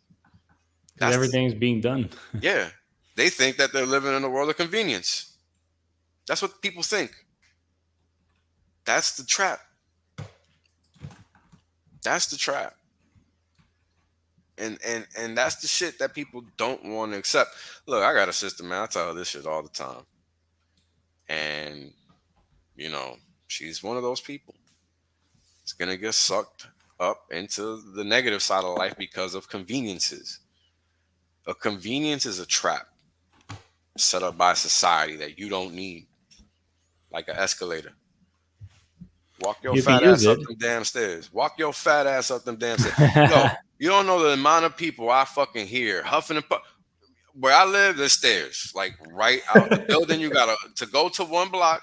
because That's the, everything is being done. yeah. They think that they're living in a world of convenience. That's what people think. That's the trap. That's the trap. And that's the shit that people don't want to accept. Look, I got a sister, man. I tell her this shit all the time. And, you know, she's one of those people. It's gonna get sucked up into the negative side of life because of conveniences. A convenience is a trap set up by society that you don't need, like an escalator. Walk your You can fat use ass it. up them damn stairs. Walk your fat ass up them damn stairs. Yo, you don't know the amount of people I fucking hear huffing and puffing. Where I live, there's stairs. Like right out the building, you gotta to go to one block.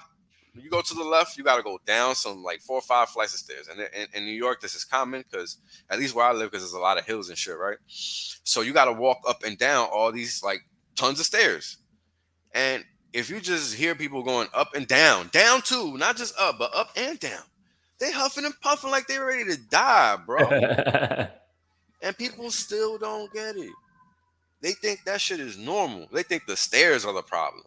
You go to the left, you gotta go down some like 4 or 5 flights of stairs. And in New York, this is common because at least where I live, because there's a lot of hills and shit, right? So you gotta walk up and down all these like tons of stairs. And if you just hear people going up and down too, not just up, but up and down, they huffing and puffing like they're ready to die, bro. And people still don't get it. They think that shit is normal. They think the stairs are the problem.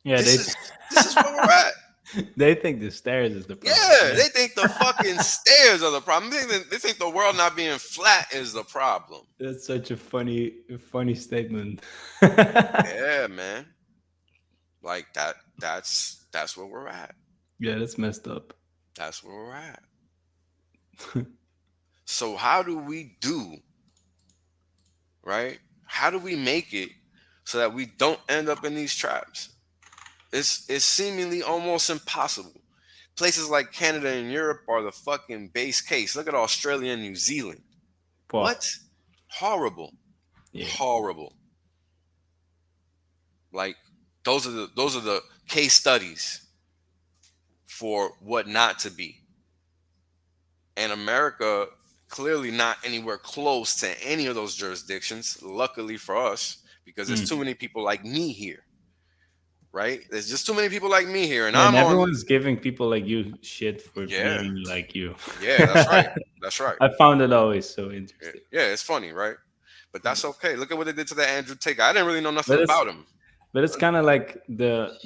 Yeah, This is where we're at. they think the stairs is the problem. Yeah, they think the fucking stairs are the problem. They think the world not being flat is the problem. That's such a funny statement. Yeah, man. Like that. That's where we're at. Yeah, that's messed up. That's where we're at. So how do we do? Right? How do we make it so that we don't end up in these traps? It's seemingly almost impossible. Places like Canada and Europe are the fucking base case. Look at Australia and New Zealand. Wow. What? Horrible. Yeah. Horrible. Like those are the case studies for what not to be. And America clearly not anywhere close to any of those jurisdictions. Luckily for us, because there's too many people like me here. Right? There's just too many people like me here, and And I'm on. everyone's giving people like you shit for Yeah. being like you. Yeah, that's right. That's right. I found it always so interesting. Yeah, it's funny, right? But that's okay. Look at what they did to that Andrew Tate guy. I didn't really know nothing But it's- about him. But it's kind of like the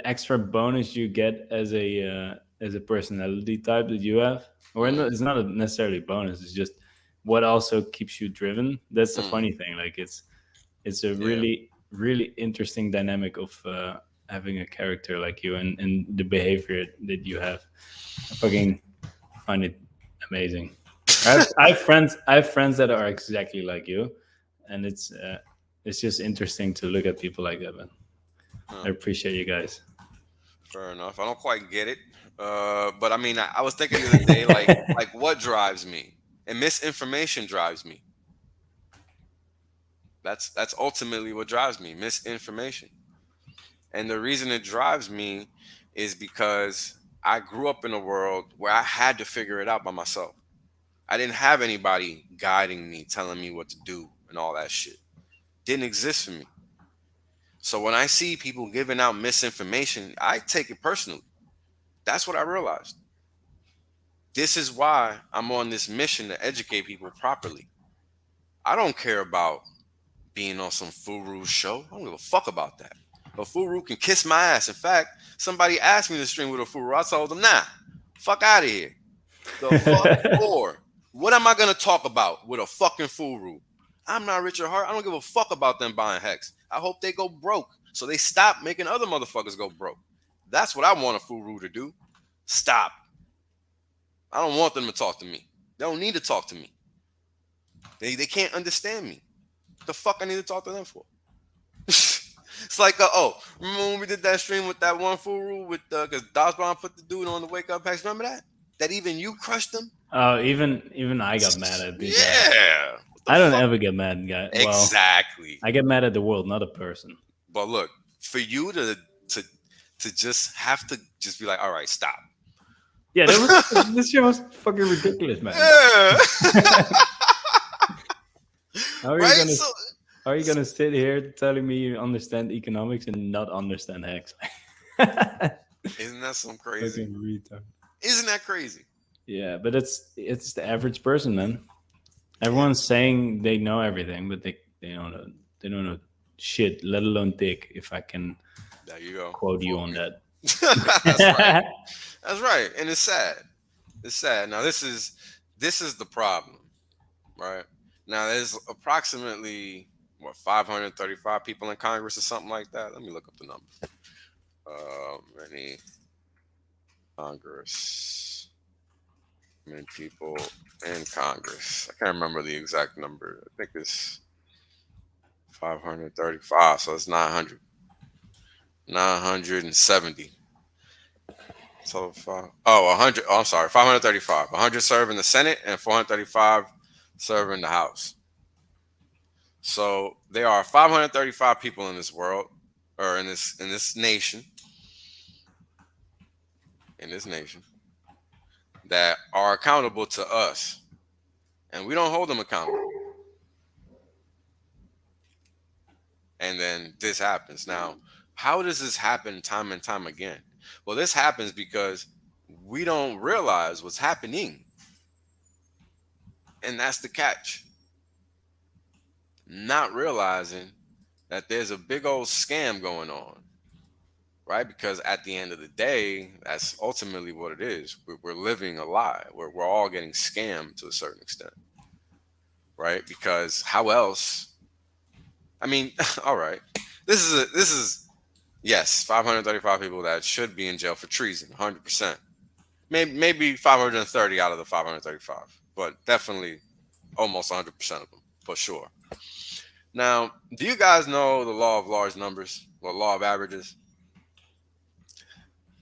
extra bonus you get as a personality type that you have, or it's not a necessarily bonus. It's just what also keeps you driven. That's the funny thing. Like it's a really interesting dynamic of having a character like you and the behavior that you have. I fucking find it amazing. I have friends that are exactly like you, and it's just interesting to look at people like that, man. I appreciate you guys. Fair enough. I don't quite get it, but I mean, I was thinking the other day, like what drives me, and misinformation drives me. That's ultimately what drives me, misinformation. And the reason it drives me is because I grew up in a world where I had to figure it out by myself. I didn't have anybody guiding me, telling me what to do and all that shit. Didn't exist for me. So when I see people giving out misinformation, I take it personally. That's what I realized. This is why I'm on this mission to educate people properly. I don't care about being on some Furu show. I don't give a fuck about that. But Furu can kiss my ass. In fact, somebody asked me to stream with a Furu. I told them, nah, fuck out of here. The fuck for? What am I going to talk about with a fucking Furu? I'm not Richard Hart. I don't give a fuck about them buying Hex. I hope they go broke so they stop making other motherfuckers go broke. That's what I want a Furu to do. Stop. I don't want them to talk to me. They don't need to talk to me. They can't understand me. What the fuck I need to talk to them for? It's like, remember when we did that stream with that one Furu with because Dos Brown put the dude on the wake up packs? Remember that? That even you crushed him? Oh, even I got mad at these guys. Yeah. I don't ever get mad at guys. Exactly. Well, I get mad at the world, not a person. But look, for you to just have to just be like, all right, stop. Yeah, this shit was fucking ridiculous, man. Yeah. How are you gonna sit here telling me you understand economics and not understand Hex? Isn't that some crazy? Fucking retard. Isn't that crazy? Yeah, but it's the average person, man. Everyone's saying they know everything, but they don't know shit, let alone dick. If I can, there you go. Quote you on that. That's right. That's right, and it's sad. It's sad. Now this is the problem, right? Now there's approximately 535 people in Congress or something like that. Let me look up the number. Congress. How many people in Congress? I can't remember the exact number. I think it's 535. So it's 900. 970. So oh, 100. Oh, I'm sorry. 535. 100 serve in the Senate and 435 serve in the House. So there are 535 people in this world, or in this nation, that are accountable to us, and we don't hold them accountable. And then this happens. Now, how does this happen time and time again? Well, this happens because we don't realize what's happening, and that's the catch. Not realizing that there's a big old scam going on, right? Because at the end of the day, that's ultimately what it is. We're living a lie. We're all getting scammed to a certain extent, right? Because how else? I mean, all right. This is yes, 535 people that should be in jail for treason, 100%. Maybe 530 out of the 535, but definitely almost 100% of them for sure. Now, do you guys know the law of large numbers or law of averages?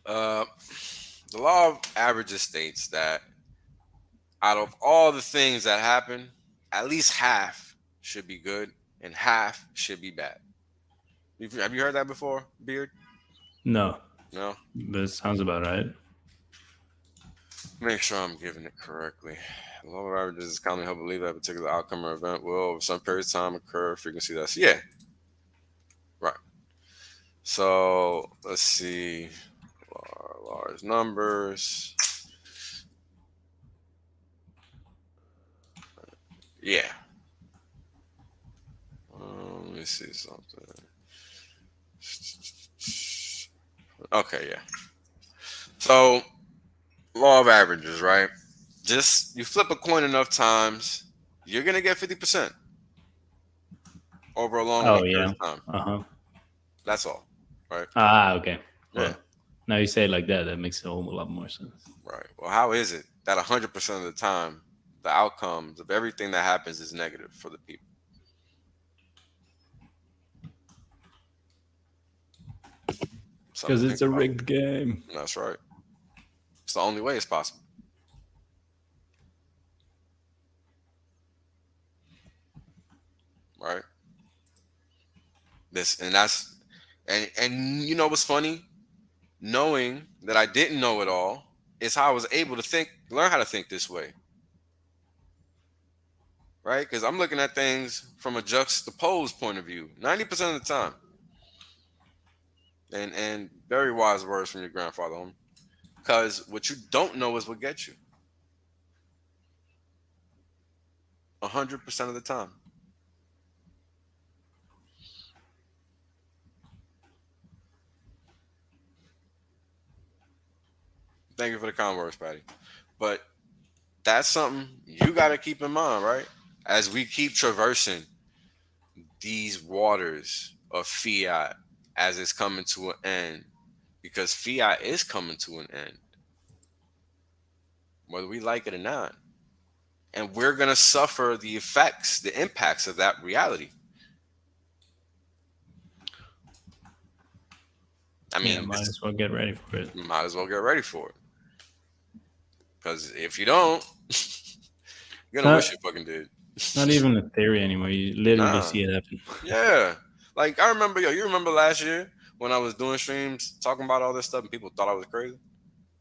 Uh, the law of averages states that out of all the things that happen, at least half should be good and half should be bad. Have you heard that before, Beard? No, No? but it sounds about right. Make sure I'm giving it correctly. The law of averages is commonly held to believe that a particular outcome or event will, over some period of time, occur. Frequency that's right. So let's see. Large numbers. Yeah. Let me see something. Okay, yeah. So, law of averages, right? Just you flip a coin enough times, you're gonna get 50% over a long Oh enough period yeah. of time. Uh-huh. That's all, right? Okay. Yeah, Well, now you say it like that, that makes a whole lot more sense. right. Well, how is it that 100% of the time, the outcomes of everything that happens is negative for the people? Something Because to think it's a about. rigged game. That's right. It's the only way it's possible, right? This and that's and you know what's funny? Knowing that I didn't know it all is how I was able to learn how to think this way, right? Because I'm looking at things from a juxtaposed point of view 90% of the time. And very wise words from your grandfather, homie. Because what you don't know is what gets you 100% of the time. Thank you for the kind words, Patty. But that's something you got to keep in mind, right? As we keep traversing these waters of fiat as it's coming to an end, because fiat is coming to an end, whether we like it or not. And we're going to suffer the effects, the impacts of that reality. I Yeah, mean, might as well get ready for it. you might as well get ready for it. Because if you don't, you're It's going to not, wish you fucking did. not even a theory anymore. You literally Nah. see it happen. Yeah. Like, I remember, you remember last year when I was doing streams talking about all this stuff and people thought I was crazy?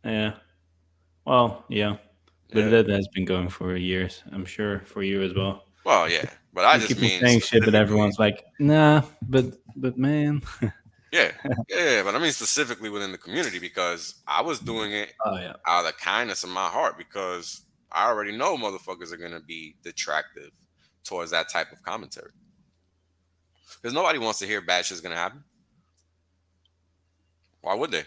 Yeah. Well, yeah. But Yeah. that has been going for years. I'm sure for you as well. Well, yeah. But I You just keep on mean saying shit that specifically. everyone's like, nah, but man. Yeah. Yeah. But I mean specifically within the community because I was doing it Oh yeah. out of the kindness of my heart because I already know motherfuckers are going to be detractive towards that type of commentary. Because nobody wants to hear bad shit's going to happen. Why would they?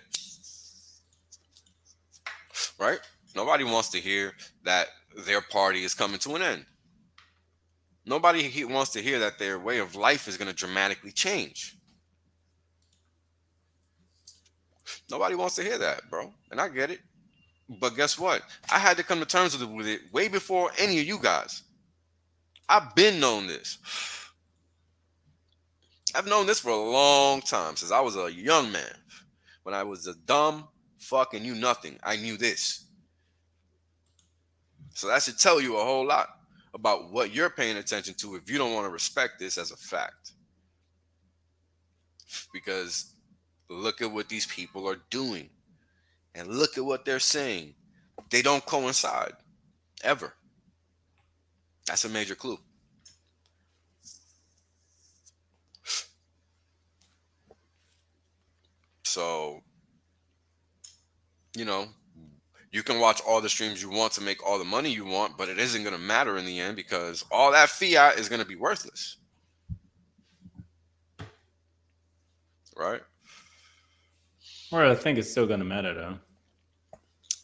Right? Nobody wants to hear that their party is coming to an end. Nobody wants to hear that their way of life is going to dramatically change. Nobody wants to hear that, bro. And I get it. But guess what? I had to come to terms with it way before any of you guys. I've been known this. I've known this for a long time, since I was a young man. When I was a dumb fuck and knew nothing, I knew this. So that should tell you a whole lot about what you're paying attention to if you don't want to respect this as a fact. Because look at what these people are doing and look at what they're saying. They don't coincide ever. That's a major clue. So, you know, you can watch all the streams you want to make all the money you want, but it isn't going to matter in the end because all that fiat is going to be worthless. Right? Or I think it's still gonna matter though.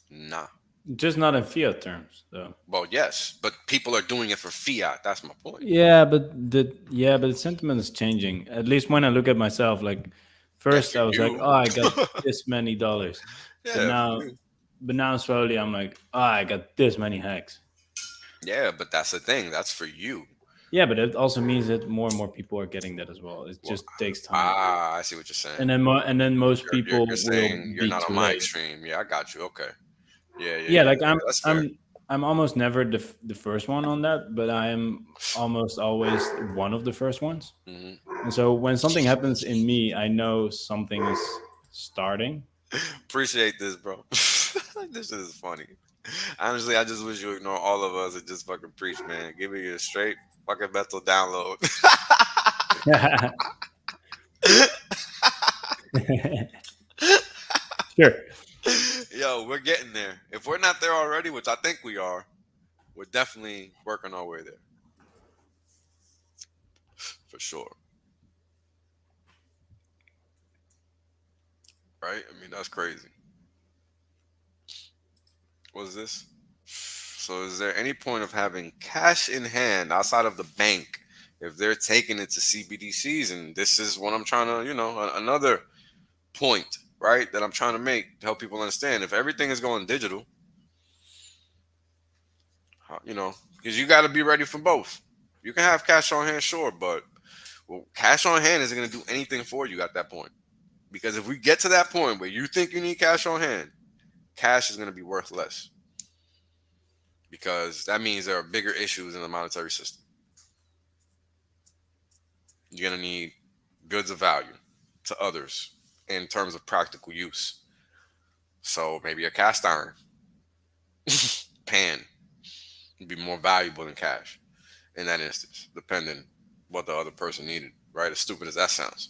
Nah. Just not in fiat terms though. Well, yes, but people are doing it for fiat. That's my point. But the sentiment is changing. At least when I look at myself, like Yeah, first for I was like, you. oh, I got this many dollars, but Yeah, for now, you. slowly I'm like, oh, I got this many hacks. Yeah, but that's the thing. That's for you. Yeah, but it also means that more and more people are getting that as well. It Well, just takes time, I see what you're saying. and then most You're people will saying you're be not on too my late. extreme. Yeah, I got you. Okay. Yeah, like Yeah. That's fair. I'm almost never the first one on that, but I am almost always one of the first ones. Hmm. And so when something happens in me, I know something is starting. Appreciate this, bro. This is funny. Honestly, I just wish you ignore all of us and just fucking preach, man. Give me a straight fucking mental download. Sure. Yo, we're getting there. If we're not there already, which I think we are, we're definitely working our way there for sure. Right? I mean, that's crazy. What is this? So, is there any point of having cash in hand outside of the bank if they're taking it to CBDCs? And this is what I'm trying to, another point, right, that I'm trying to make to help people understand. If everything is going digital, because you got to be ready for both. You can have cash on hand, sure, but cash on hand isn't going to do anything for you at that point. Because if we get to that point where you think you need cash on hand, cash is going to be worth less. Because that means there are bigger issues in the monetary system. You're going to need goods of value to others in terms of practical use. So maybe a cast iron pan would be more valuable than cash in that instance, depending what the other person needed, right? As stupid as that sounds.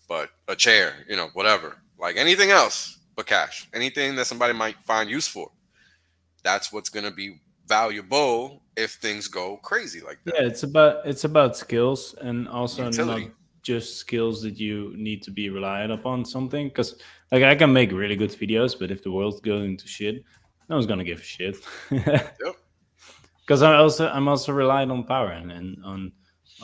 But a chair, whatever. Like anything else but cash. Anything that somebody might find useful. That's what's going to be valuable if things go crazy like that. Yeah, it's about skills and also Utility. not just skills that you need to be reliant upon something. Because like I can make really good videos, but if the world's going to shit, no one's gonna give a shit. Yep. Because I'm also reliant on power and on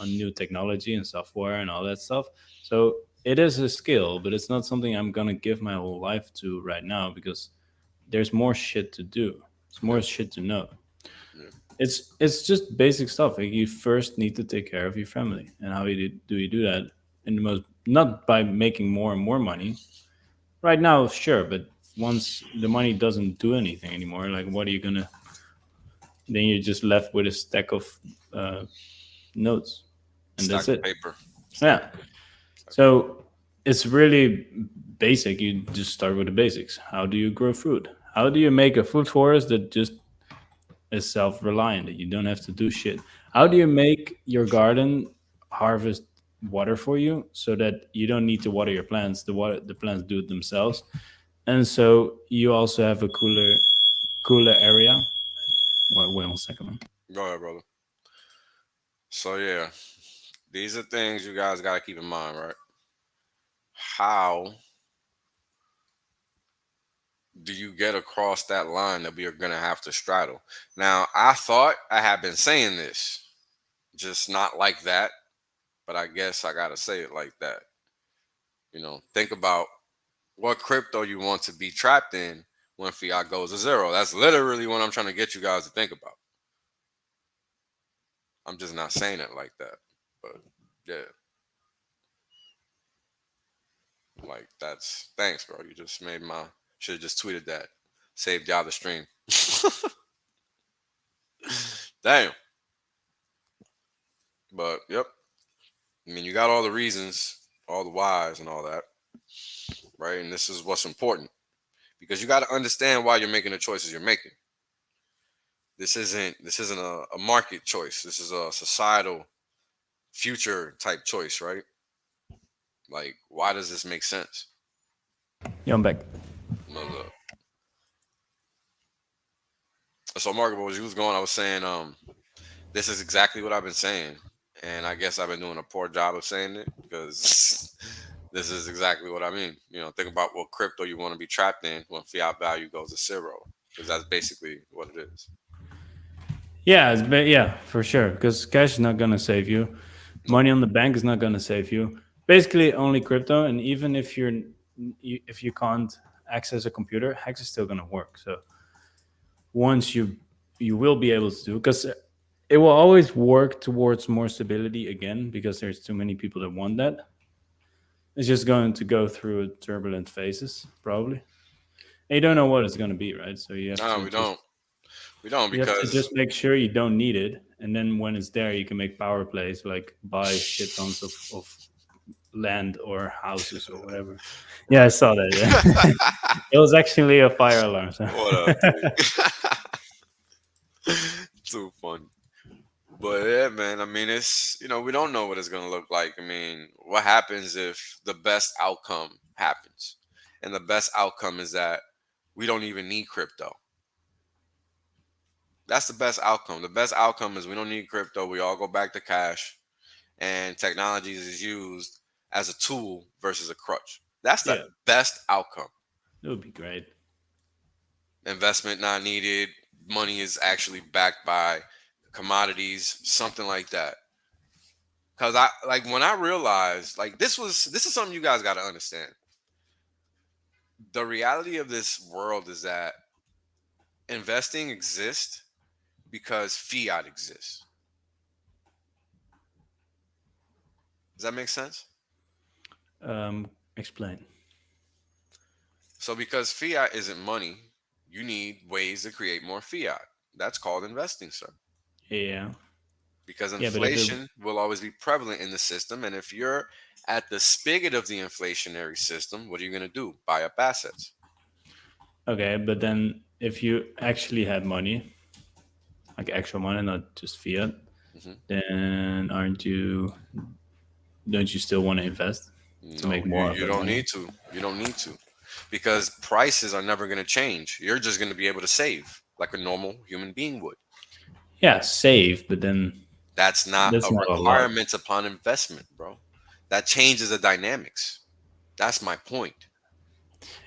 new technology and software and all that stuff. So it is a skill, but it's not something I'm gonna give my whole life to right now because there's more shit to do. It's more Yep. shit to know. Yep. It's just basic stuff. Like you first need to take care of your family, and how do you do that? In the most not by making more and more money. Right now, sure, but once the money doesn't do anything anymore, like what are you gonna? Then you're just left with a stack of uh, notes, and Stack that's of it. paper. Stack Yeah. So it's really basic. You just start with the basics. How do you grow food? How do you make a food forest that just is self-reliant, that you don't have to do shit? How do you make your garden harvest water for you so that you don't need to water your plants? The plants do it themselves, and so you also have a cooler area. Wait 1 second, man. Go ahead, brother. So yeah, these are things you guys got to keep in mind, right? How do you get across that line that we are going to have to straddle? Now, I thought I had been saying this, just not like that, but I guess I got to say it like that. Think about what crypto you want to be trapped in when fiat goes to zero. That's literally what I'm trying to get you guys to think about. I'm just not saying it like that. But yeah, like that's thanks, bro. You just made my should have just tweeted that. Saved y'all the stream. Damn. But yep. I mean, you got all the reasons, all the whys, and all that, right? And this is what's important because you got to understand why you're making the choices you're making. This isn't a market choice. This is a societal future type choice, right? Like, why does this make sense? Yeah, I'm back. No, look. So, Mark, what you was going? I was saying, this is exactly what I've been saying, and I guess I've been doing a poor job of saying it because this is exactly what I mean. Think about what crypto you want to be trapped in when fiat value goes to zero, because that's basically what it is. Yeah, yeah, for sure. Because cash is not gonna save you. Nope. Money on the bank is not gonna save you. Basically, only crypto. And even if if you can't access a computer, Hex is still gonna work. So once you will be able to do, because it will always work towards more stability again, because there's too many people that want that. It's just going to go through turbulent phases, probably. And you don't know what it's going to be, right? So you have No, to we just don't. We don't because make sure you don't need it, and then when it's there, you can make power plays, like buy shit tons of land or houses or whatever. Yeah, I right. saw that. Yeah, it was actually a fire alarm. So. What up, dude? Too funny. But yeah, man. I mean, it's we don't know what it's gonna look like. I mean, what happens if the best outcome happens, and the best outcome is that we don't even need crypto. That's the best outcome. The best outcome is we don't need crypto. We all go back to cash, and technology is used as a tool versus a crutch. That's the Yeah, best outcome. it would be great. Investment not needed. Money is actually backed by commodities, something like that. Cause I like when I realized like this is something you guys got to understand. The reality of this world is that investing exists because fiat exists. Does that make sense? Explain. So because fiat isn't money, you need ways to create more fiat. That's called investing, sir. Yeah, Because yeah, but if it inflation will always be prevalent in the system. And if you're at the spigot of the inflationary system, what are you going to do? Buy up assets. okay, but then if you actually had money, like actual money, not just fiat, Hmm. then don't you still want to invest to No, make you, more of you that don't money? need to. You don't need to. Because prices are never going to change. You're just going to be able to save like a normal human being would. Yeah, save, but then That's not that's a not a lot. requirement upon investment, bro. That changes the dynamics. That's my point.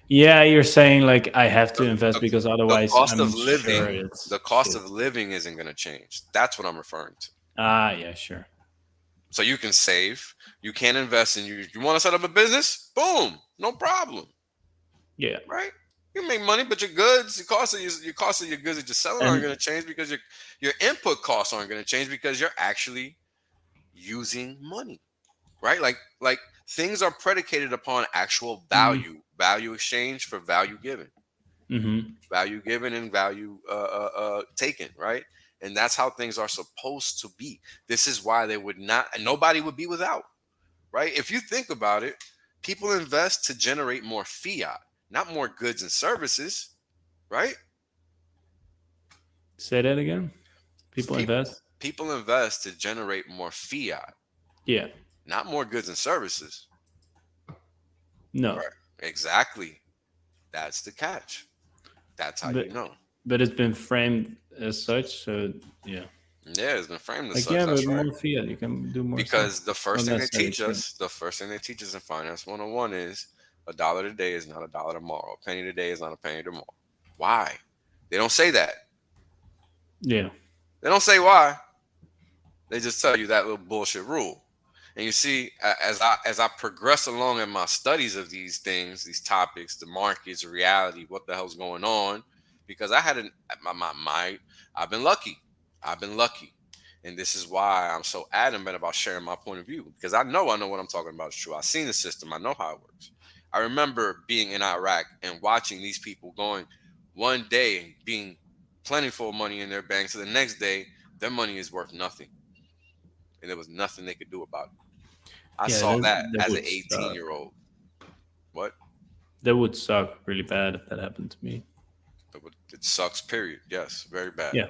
Yeah, you're saying like I have to The, invest the, because the otherwise cost I'm of sure living, it's the cost shit. of living isn't going to change. That's what I'm referring to. Ah, yeah, sure. So you can save, you can invest, and you want to set up a business, boom, no problem, Yeah, right? You make money, but your goods, your cost of your goods that you're selling aren't and going to change because your input costs aren't going to change because you're actually using money, right? Like things are predicated upon actual value exchange for mm-hmm. value given and value taken, right? And that's how things are supposed to be. This is why they would not, and nobody would be without, right? If you think about it, people invest to generate more fiat, not more goods and services, right? Say that again. People People invest. people invest to generate more fiat, Yeah, not more goods and services. no, Right. Exactly. That's the catch. That's how but you know. it's been framed as such. So yeah, Yeah, it's been framed as like such. yeah, but That's right. more fiat, you can do more stuff. Because the Not first thing they necessarily teach true. us, the first thing they teach us in Finance 101 is a dollar today is not a dollar tomorrow. A penny today is not a penny tomorrow. Why? They don't say that. Yeah, They don't say why. They just tell you that little bullshit rule. And you see, as I progress along in my studies of these things, these topics, the markets, reality, what the hell's going on, because I had my I've been lucky. I've been lucky. And this is why I'm so adamant about sharing my point of view, because I know what I'm talking about is true. I've seen the system. I know how it works. I remember being in Iraq and watching these people going one day being plentiful money in their bank, so the next day their money is worth nothing, and there was nothing they could do about it. I Yeah, saw that that as an would 18-year suck. old. What? That would suck really bad if that happened to me. It sucks. Period. Yes, very bad. Yeah.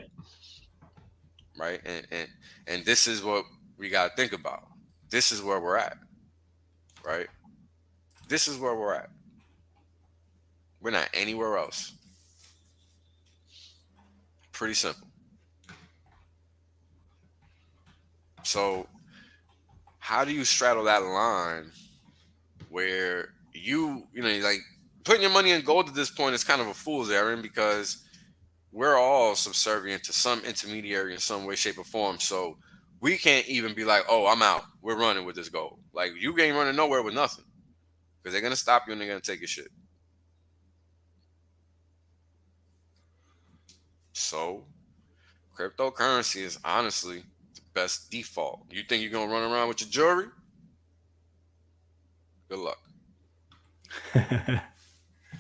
Right. And this is what we got to think about. This is where we're at. Right. This is where we're at. We're not anywhere else. Pretty simple. So how do you straddle that line where you know, like putting your money in gold at this point is kind of a fool's errand, because we're all subservient to some intermediary in some way, shape, or form. So we can't even be like, oh, I'm out. We're running with this gold. Like you ain't running nowhere with nothing, because they're gonna stop you and they're gonna take your shit. So cryptocurrency is honestly the best default. You think you're gonna run around with your jewelry? Good luck.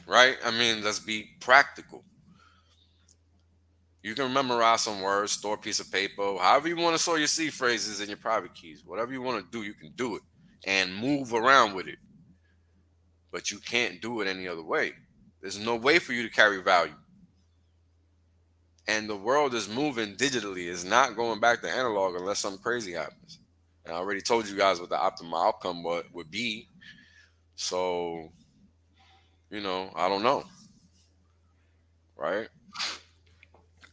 Right? I mean, let's be practical. You can memorize some words, store a piece of paper, however you want to store your C phrases and your private keys. Whatever you want to do, you can do it and move around with it. But you can't do it any other way. There's no way for you to carry value. And the world is moving digitally. It's not going back to analog unless something crazy happens. And I already told you guys what the optimal outcome would be. So, I don't know. Right?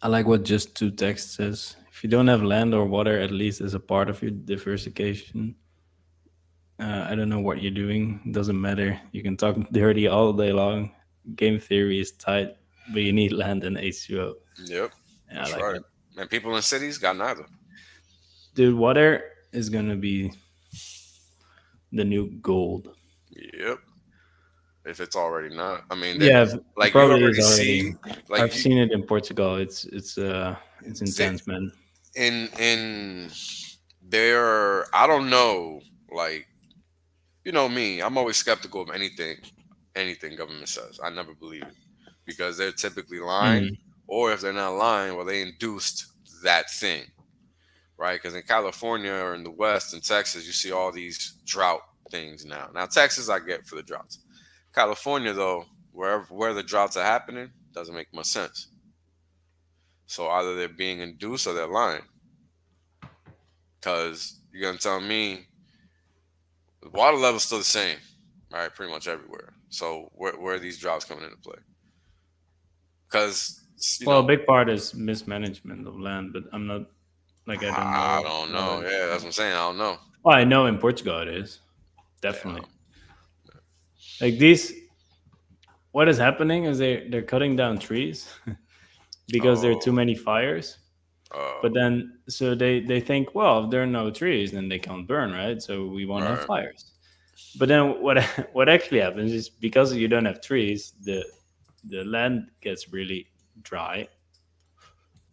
I like what just two text says. If you don't have land or water, at least as a part of your diversification, I don't know what you're doing. It doesn't matter. You can talk dirty all day long. Game theory is tight, but you need land and H2O. Yep. Yeah, I That's like right. that. And people in cities got neither. Dude, water is gonna be the new gold. Yep. If it's already not. I mean, Yeah, it like you probably is already already. see, like I've you, seen it in Portugal. It's they, intense, man. in there. I don't know. Like you know me, I'm always skeptical of anything government says. I never believe it, because they're typically lying, Mhm. or if they're not lying, well, they induced that thing, right? Because in California or in the West and Texas, you see all these drought things now. Now Texas, I get for the droughts. California, though, where the droughts are happening, doesn't make much sense. So either they're being induced or they're lying. Because you're gonna tell me the water level's still the same, right? Pretty much everywhere. So where are these droughts coming into play? Because you Well, a know, big part is mismanagement of land, but I'm not like I don't I know don't about know. it. Yeah, that's what I'm saying. I don't know. Well, I know in Portugal it is Yeah. definitely like these. What is happening is they're cutting down trees because there are too Oh. many fires. But Oh. then so they think, well, if there are no trees, then they can't burn, right? So we won't have Right. fires. But then what what actually happens is because you don't have trees, the land gets really dry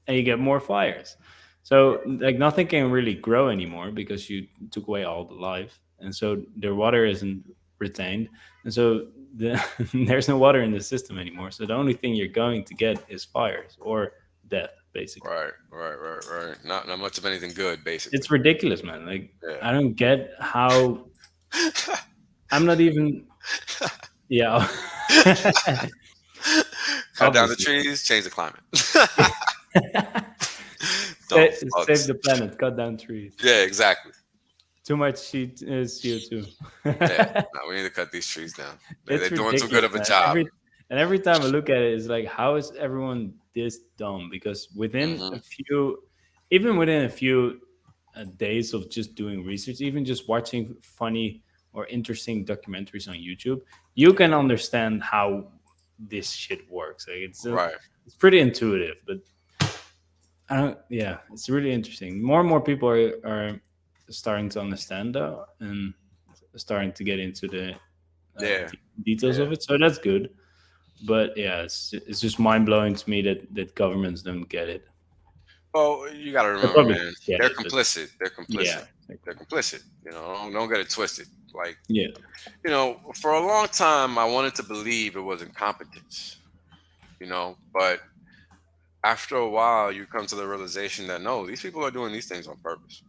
and you get more fires. So like nothing can really grow anymore because you took away all the life, and so the water isn't retained, and so there's no water in the system anymore. So the only thing you're going to get is fires or death, basically. Right. Right. Right. Right. Not much of anything good, basically. It's ridiculous, man. Like Yeah. I don't get how I'm not even yeah. Cut down the Obviously. trees, change the climate. Dumb Save fucks. the planet, cut down trees. Yeah. Exactly. Too much CO2. Yeah. No, we need to cut these trees down. They're It's doing too good ridiculous, of a man. job. Every time I look at it, it's like, how is everyone this dumb? Because within Hmm. a few, even within a few days of just doing research, even just watching funny or interesting documentaries on YouTube, you can understand how this shit works. Like Right. it's pretty intuitive, but I don't. Yeah, it's really interesting. More and more people are starting to understand though, and starting to get into the Yeah, details yeah. of it. So that's good. But yeah, it's just mind blowing to me that governments don't get it. Well, you got to They remember, probably man, get they're it, but complicit. They're complicit. yeah, They're complicit. Don't get it twisted. Like, yeah, for a long time, I wanted to believe it was incompetence. But after a while, you come to the realization that no, these people are doing these things on purpose.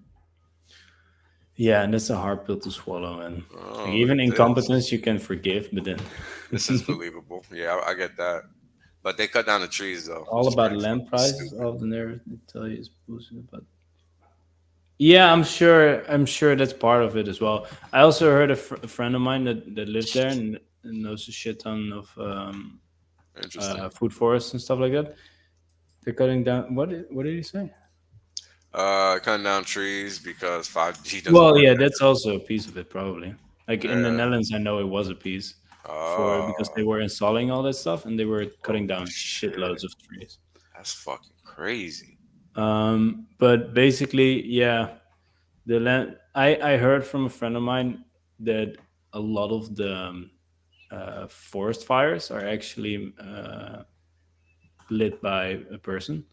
yeah, and that's a hard pill to swallow. And like, Oh, even this incompetence you can forgive, but then this is believable. Yeah, I get that. But they cut down the trees though, which all is about pretty land fucking prices, stupid. all the narrative they tell you is bullshit. But yeah, I'm sure that's part of it as well. I also heard a friend of mine that lived there and knows a shit ton of Interesting. food forests and stuff like that. They're cutting down. What did he say? Cutting down trees because 5G doesn't Well, work yeah, there. that's also a piece of it, probably. Like in the Yeah. Netherlands, I know it was a piece for because Oh, they were installing all that stuff and they were cutting holy down shit. shitloads of trees. That's fucking crazy. But basically, yeah, the land. I heard from a friend of mine that a lot of the forest fires are actually lit by a person,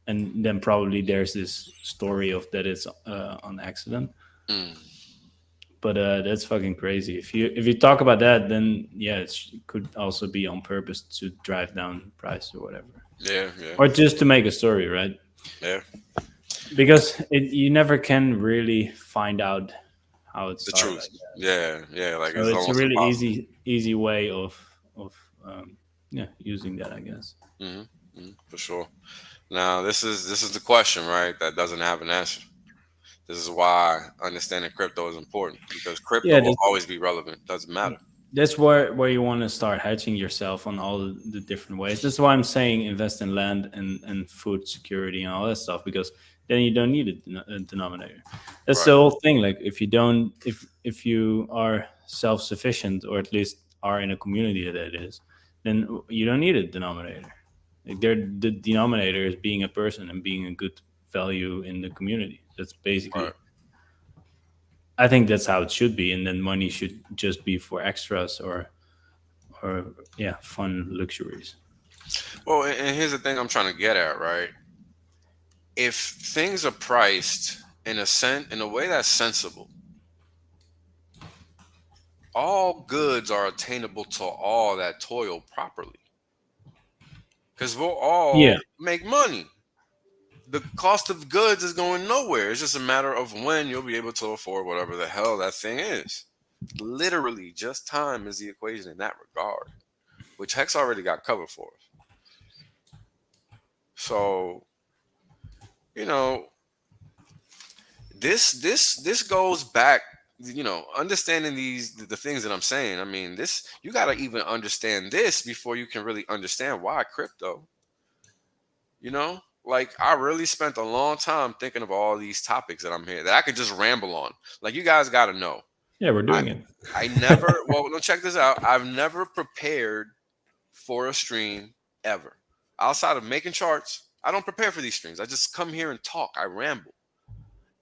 and then probably there's this story of that it's on accident. Mm. But that's fucking crazy. If you talk about that, then yeah, it could also be on purpose to drive down price or whatever, Yeah, yeah, or just to make a story, right? yeah. Because you never can really find out how it The started, I truth. guess. Yeah, yeah. Like So it's it's a almost really impossible. easy way of yeah, using that, I guess. Hmm. For sure. Now this is the question, right? That doesn't have an answer. This is why understanding crypto is important because crypto Yeah, will always be relevant. Doesn't matter. that's where you want to start hedging yourself on all the different ways. That's why I'm saying invest in land and food security and all that stuff, because then you don't need a denominator. That's the Right. whole thing. Like if you are self sufficient, or at least are in a community that is, then you don't need a denominator. Like the denominator is being a person and being a good value in the community. That's Right. basically, I think that's how it should be, and then money should just be for extras or yeah, fun luxuries. Well, and here's the thing I'm trying to get at, right? If things are priced in a way that's sensible, all goods are attainable to all that toil properly. Because we'll Yeah, all make money. The cost of goods is going nowhere. It's just a matter of when you'll be able to afford whatever the hell that thing is. Literally, just time is the equation in that regard, which Hex already got covered for us. So, you know, this goes back, understanding the things that I'm saying. I mean, this you got to even understand this before you can really understand why crypto. Like I really spent a long time thinking of all these topics that I'm here that I could just ramble on. Like you guys got to know. yeah, we're I doing it. I never well, no, check this out. I've never prepared for a stream ever. Outside of making charts, I don't prepare for these streams. I just come here and talk. I ramble.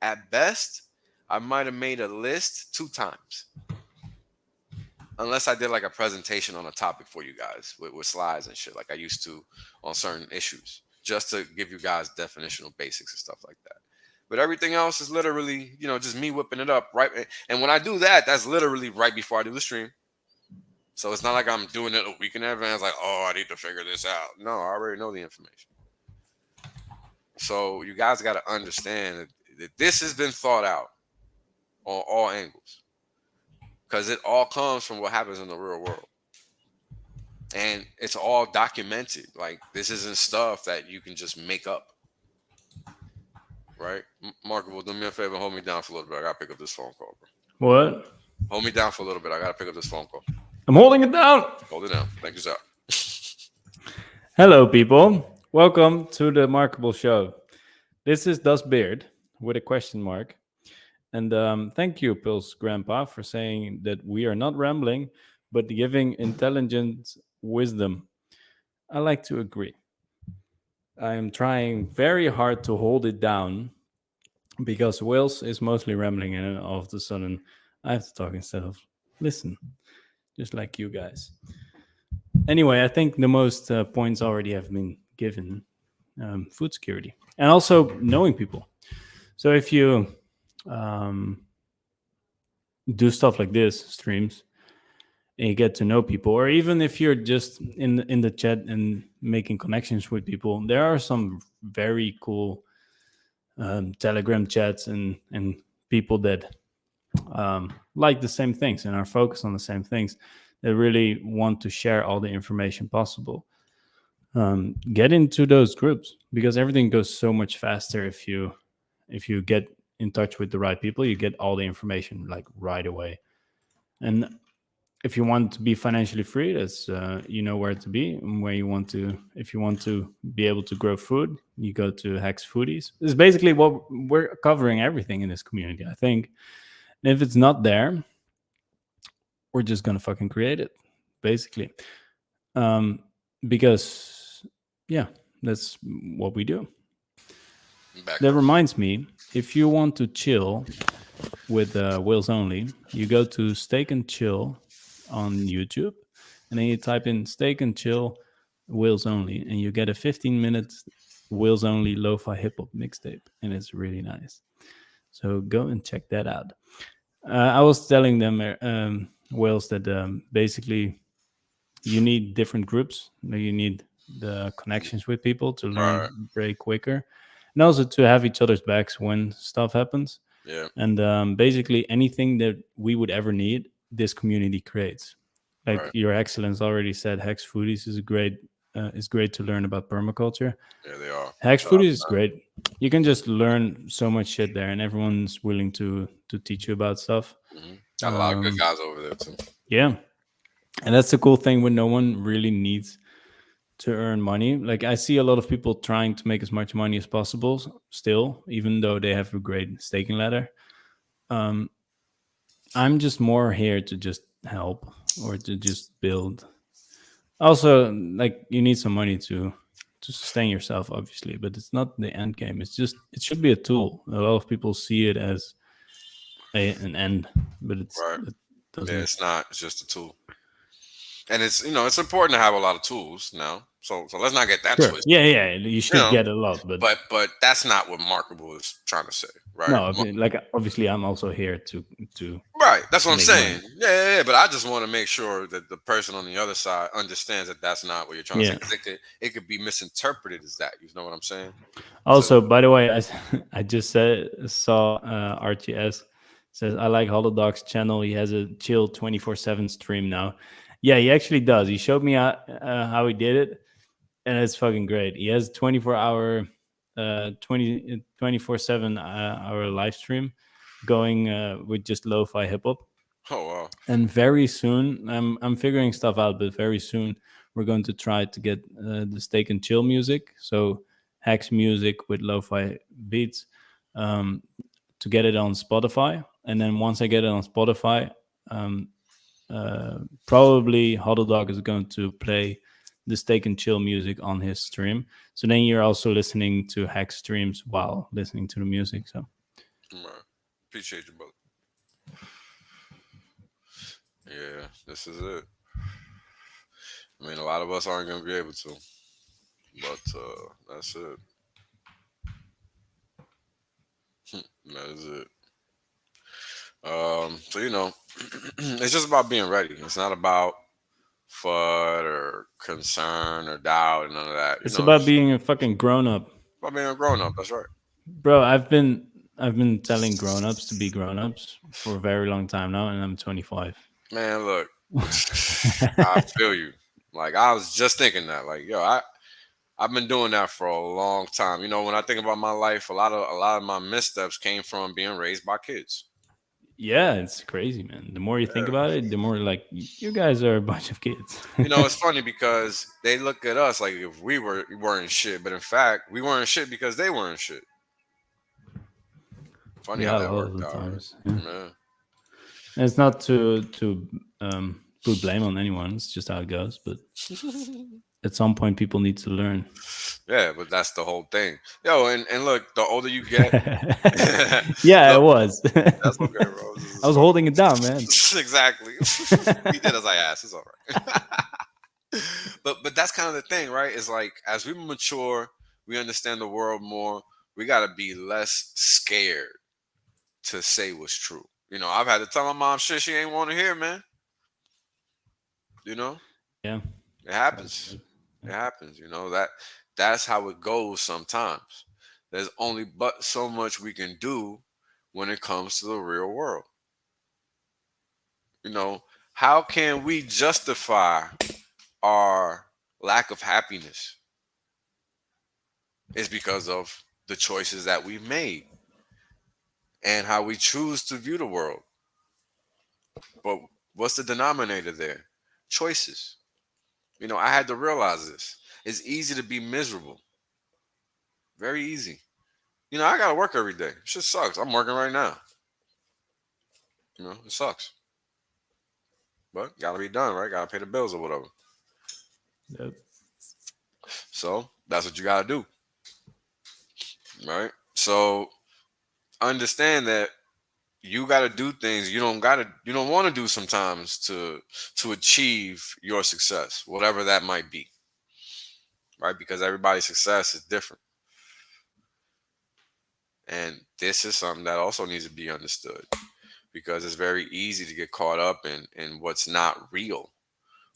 At best, I might have made a list 2 times. Unless I did like a presentation on a topic for you guys with slides and shit, like I used to on certain issues, just to give you guys definitional basics and stuff like that. But everything else is literally, just me whipping it up, right? And when I do that, that's literally right before I do the stream. So it's not like I'm doing it a week in advance, like, oh, I need to figure this out. No, I already know the information. So you guys got to understand that this has been thought out on all angles because it all comes from what happens in the real world. And it's all documented. Like this isn't stuff that you can just make up, right? Markable, do me a favor, hold me down for a little bit. I gotta pick up this phone call, bro. What? Hold me down for a little bit. I gotta pick up this phone call. I'm holding it down. Hold it down. Thank you, sir. Hello, people. Welcome to the Markable Show. This is Das Beard with a question mark. And thank you, Pils Grandpa, for saying that we are not rambling, but giving intelligent wisdom. I like to agree. I am trying very hard to hold it down because Wills is mostly rambling, and then all of a sudden I have to talk instead of listen, just like you guys. Anyway, I think the most points already have been given. Food security, and also knowing people. So if you um, do stuff like this, streams, and you get to know people, or even if you're just in the chat and making connections with people, there are some very cool Telegram chats and people that like the same things and are focused on the same things. They really want to share all the information possible. Get into those groups because everything goes so much faster if you get in touch with the right people. You get all the information like right away. And if you want to be financially free, that's you know where to be and where you want to. If you want to be able to grow food, you go to Hex Foodies. It's basically what we're covering everything in this community, I think. And if it's not there, we're just gonna fucking create it, basically. Um, because yeah, that's what we do. Back That up. reminds me, if you want to chill with Wheels Only, you go to Steak and Chill on YouTube, and then you type in Steak and Chill Wheels Only, and you get a 15-minute Wheels Only lo-fi hip hop mixtape, and it's really nice. So go and check that out. I was telling them, Wales, that basically you need different groups. You need the connections with people to Right. learn way quicker, and also to have each other's backs when stuff happens. Yeah. And basically anything that we would ever need, this community creates. Like Right. Your Excellence already said, Hex Foodies is great to learn about permaculture. Yeah, they are. Hex Shout out Foodies to is great. You can just learn so much shit there, and everyone's willing to teach you about stuff. them. Got a lot of good Um, guys over there too. yeah, and that's the cool thing when no one really needs to earn money. Like I see a lot of people trying to make as much money as possible still, even though they have a great staking ladder. Um, I'm just more here to just help or to just build. Also, like you need some money to sustain yourself, obviously, but it's not the end game. It's just it should be a tool. A lot of people see it as an end, but Right. it Yeah, doesn't. it's not. It's just a tool, and it's important to have a lot of tools now. So let's not get that Sure. twisted. Yeah, yeah. You You should know, get a lot, but but that's not what Markable is trying to say, right? no. Like obviously, I'm also here to Right. That's what I'm make money. saying. Yeah. But I just want to make sure that the person on the other side understands that that's not what you're trying to say Yeah. because it could be misinterpreted as that. You know what I'm saying? So Also, by the way, I just saw RTS says I like Holodog's channel. He has a chill 24/7 stream now. Yeah, he actually does. He showed me how he did it, and it's fucking great. He has 24-hour, 24/7 hour live stream going with just lo-fi hip hop. oh wow. And very soon, I'm figuring stuff out, but very soon we're going to try to get the Steak and Chill music. So Hex music with lo-fi beats, um, to get it on Spotify. And then once I get it on Spotify, um, probably Huddle Dog is going to play the Steak and Chill music on his stream. So then you're also listening to Hex streams while listening to the music. So Right. Appreciate you, brother. Yeah, this is it. I mean, a lot of us aren't going to be able to, but that's it. That is it. So it's just about being ready. It's not about FUD or concern or doubt and none of that. it's about being a fucking grown up. About being a grown up. That's right. Bro, I've been telling grown-ups to be grown-ups for a very long time now, and I'm 25. Man, look, I feel you. Like I was just thinking that. Like, yo, I've been doing that for a long time. When I think about my life, a lot of my missteps came from being raised by kids. Yeah, it's crazy, man. The more you think about it, the more like you guys are a bunch of kids. It's funny because they look at us like if we weren't shit, but in fact, we weren't shit because they weren't shit. Funny how Yeah, a that lot of worked the out, right? times. Yeah. Yeah. And it's not to put blame on anyone. It's just how it goes. But at some point people need to learn. Yeah, but that's the whole thing. Yo, and look, the older you get, Yeah, it look, was. that's okay, bro. This I is was funny. holding it down, man. Exactly. You did as I asked. It's all right. But that's kind of the thing, right? It's like as we mature, we understand the world more. We gotta be less scared to say what's true. I've had to tell my mom shit she ain't want to hear, man. You know, Yeah, it that's happens. good. It happens. That's how it goes sometimes. There's only but so much we can do when it comes to the real world. You know, how can we justify our lack of happiness? It's because of the choices that we've made and how we choose to view the world. But what's the denominator there? Choices. I had to realize this. It's easy to be miserable. Very easy. I gotta work every day. Shit sucks. I'm working right now. It sucks. But gotta be done, right? Gotta pay the bills or whatever. Yep. So that's what you gotta do. Right? So understand that you gotta do things you don't wanna do sometimes to achieve your success, whatever that might be. Right? Because everybody's success is different. And this is something that also needs to be understood because it's very easy to get caught up in what's not real,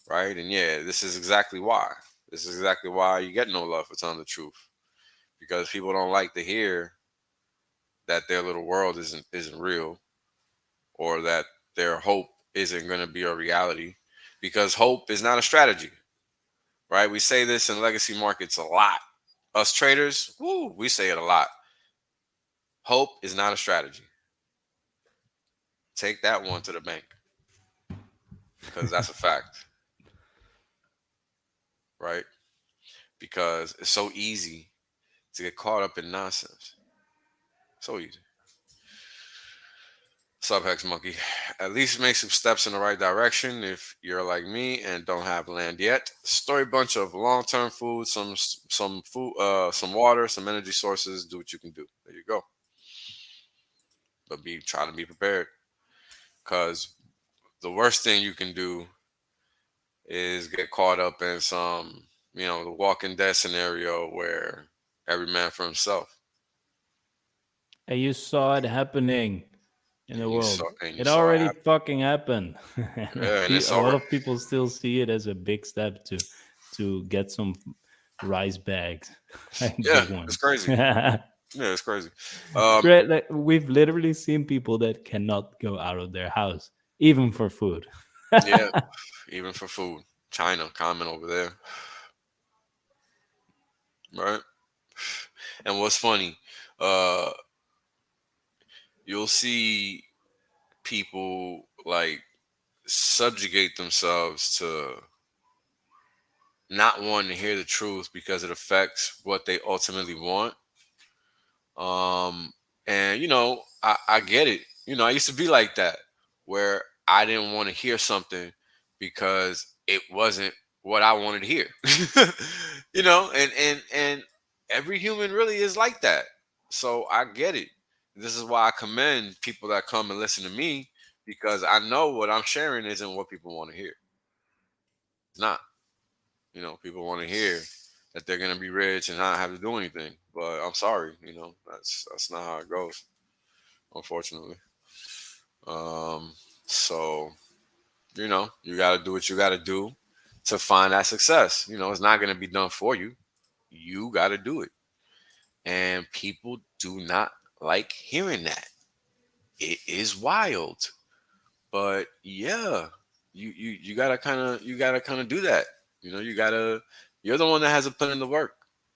right? And yeah, this is exactly why. This is exactly why you get no love for telling the truth because people don't like to hear that their little world isn't real or that their hope isn't going to be a reality because hope is not a strategy, right? We say this in legacy markets a lot. Us traders, woo, we say it a lot. Hope is not a strategy. Take that one to the bank because that's a fact, right? Because it's so easy to get caught up in nonsense. So easy. Sub Hex Monkey. At least make some steps in the right direction if you're like me and don't have land yet. Story bunch of long-term food, some food, some water, some energy sources. Do what you can do. There you go. But be trying to be prepared because the worst thing you can do is get caught up in some, the Walking Dead scenario where every man for himself. And you saw it happening in the And you saw world. and you It saw it already happen. fucking happened. And Yeah, and it's a lot already of people still see it as a big step to get some rice bags, like yeah, big it's ones. crazy. Yeah, it's crazy. Like, we've literally seen people that cannot go out of their house, even for food. Yeah, even for food. China comment over there, right? And what's funny, uh, you'll see people like subjugate themselves to not wanting to hear the truth because it affects what they ultimately want. Um, and I get it. I used to be like that, where I didn't want to hear something because it wasn't what I wanted to hear. And every human really is like that. So I get it. This is why I commend people that come and listen to me because I know what I'm sharing isn't what people want to hear. It's not. People want to hear that they're gonna be rich and not have to do anything. But I'm sorry, that's not how it goes, unfortunately. Um, so you gotta do what you gotta do to find that success. It's not gonna be done for you. You gotta do it. And people do not like hearing that. It is wild. But yeah, you gotta kinda do that. You're the one that has to put in the work.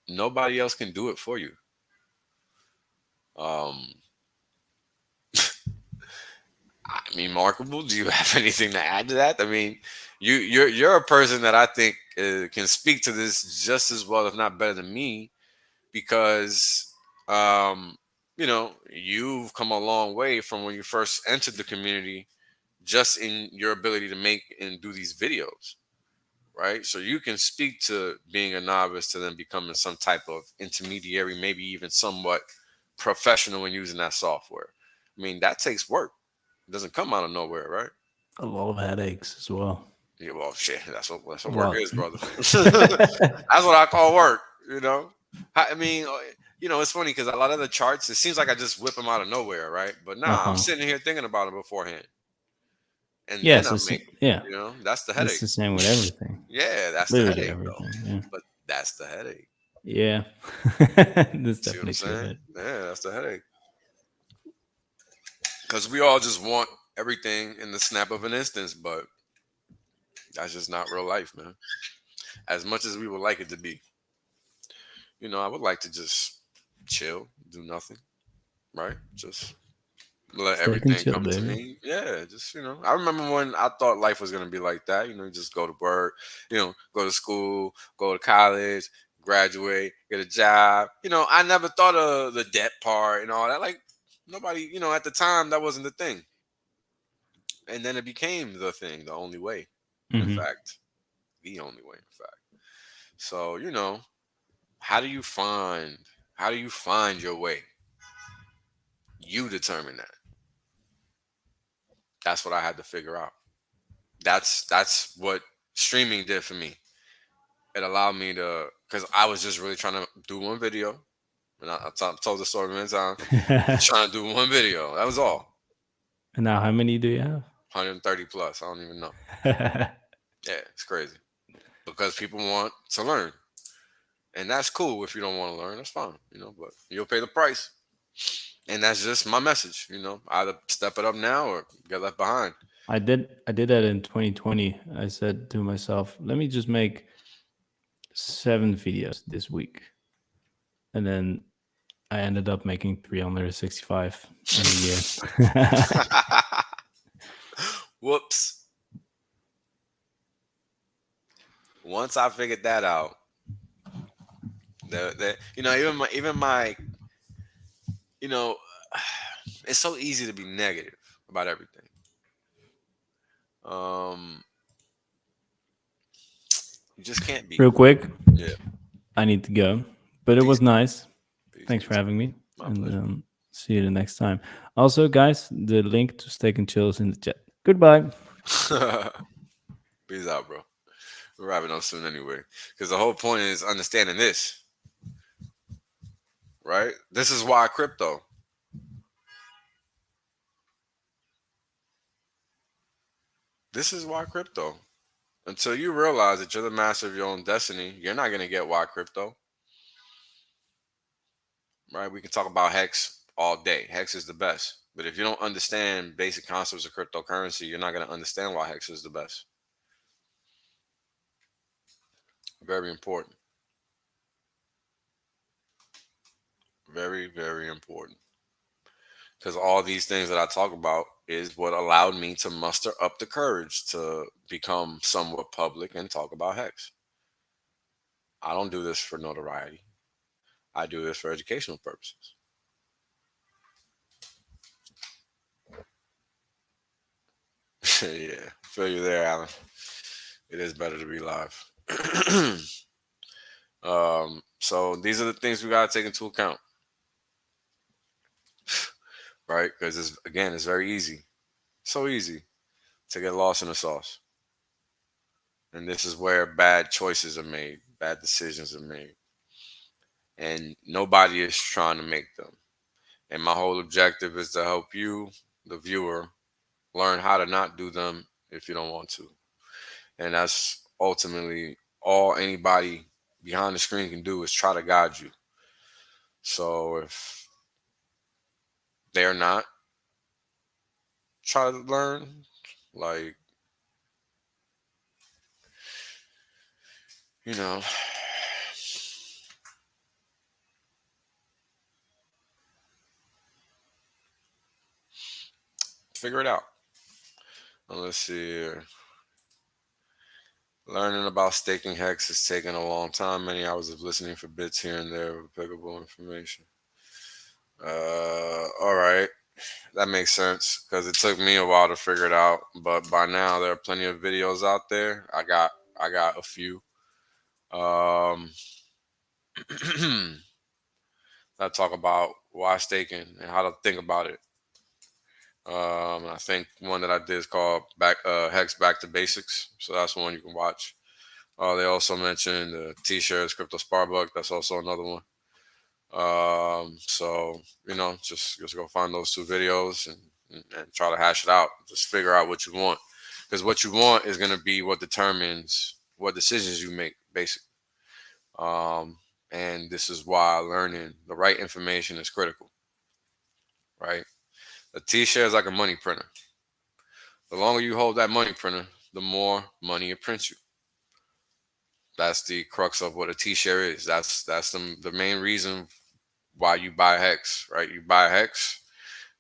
Nobody else can do it for you. Um, I mean, Markable. Do you have anything to add to that? I mean, you're a person that I think can speak to this just as well, if not better than me, because you've come a long way from when you first entered the community, just in your ability to make and do these videos. right? So you can speak to being a novice to then becoming some type of intermediary, maybe even somewhat professional in using that software. I mean, that takes work. It doesn't come out of nowhere, right? A lot of headaches as well. Yeah, well, shit, that's A what work lot. is, brother. That's what I call work. You know, I mean, it's funny because a lot of the charts, it seems like I just whip them out of nowhere, right? But nah, I'm Uh-huh. sitting here thinking about it beforehand, and then Yes, I it's, make them. yeah. That's the It's headache. the same with everything. Yeah, that's the Literally headache, though. everything. Yeah. But that's the headache. Yeah. That's See what I'm definitely true. saying? That Yeah, that's the headache. Because we all just want everything in the snap of an instance, but that's just not real life, man. As much as we would like it to be, I would like to just chill, do nothing, right? Just let steak and everything chill, come to baby. me. Yeah, just I remember when I thought life was gonna be like that. You just go to work, go to school, go to college, graduate, get a job. I never thought of the debt part and all that. Like nobody, at the time that wasn't the thing. And then it became the thing, the only way. In Hmm. fact, the only way, in fact. So, how do you find how do you find your way? You determine that. That's what I had to figure out. That's what streaming did for me. It allowed me to, because I was just really trying to do one video, and I told the story many times. Just trying to do one video. That was all. And now, how many do you have? 130 plus. I don't even know. Yeah, it's crazy because people want to learn, and that's cool. If you don't want to learn, that's fine. But you'll pay the price, and that's just my message. Either step it up now or get left behind. I did that in 2020. I said to myself, let me just make 7 videos this week. And then I ended up making 365 in a year. Whoops. Once I figured that out, even my you know, it's so easy to be negative about everything. Um, you just can't be. Real quick, Yeah. I need to go, but it Peace, was nice. peace, Thanks for peace. having me, My and pleasure. see you the next time. Also, guys, the link to Steak and Chill is in the chat. Goodbye. Peace out, bro. We're wrapping up soon anyway, because the whole point is understanding this, right? This is why crypto. This is why crypto. Until you realize that you're the master of your own destiny, you're not gonna get why crypto. Right? We can talk about Hex all day. Hex is the best. But if you don't understand basic concepts of cryptocurrency, you're not going to understand why Hex is the best. Very important. Very, very important. Because all these things that I talk about is what allowed me to muster up the courage to become somewhat public and talk about Hex. I don't do this for notoriety. I do this for educational purposes. Yeah, feel you there, Alan. It is better to be live. So these are the things we gotta take into account, right? Because it's very easy, so easy to get lost in the sauce, and this is where bad choices are made, bad decisions are made, and nobody is trying to make them. And my whole objective is to help you, the viewer, learn how to not do them if you don't want to, and that's ultimately all anybody behind the screen can do is try to guide you. So if they're not try to learn, like, you know, figure it out. Let's see here. Learning about staking hex has taken a long time, many hours of listening for bits here and there of applicable information. All right. That makes sense because it took me a while to figure it out. But by now, there are plenty of videos out there. I got I got a few. Um, I talk about why staking and how to think about it. I think one that I did is called Hex Back to Basics. So that's one you can watch. They also mentioned the T-shirts, Crypto Sparbuck. That's also another one. So just go find those two videos and try to hash it out. Just figure out what you want, because what you want is going to be what determines what decisions you make, basically. Um, and this is why learning the right information is critical, right? A T-share is like a money printer. The longer you hold that money printer, the more money it prints you. That's the crux of what a T-share is. That's the main reason why you buy Hex, right? You buy Hex,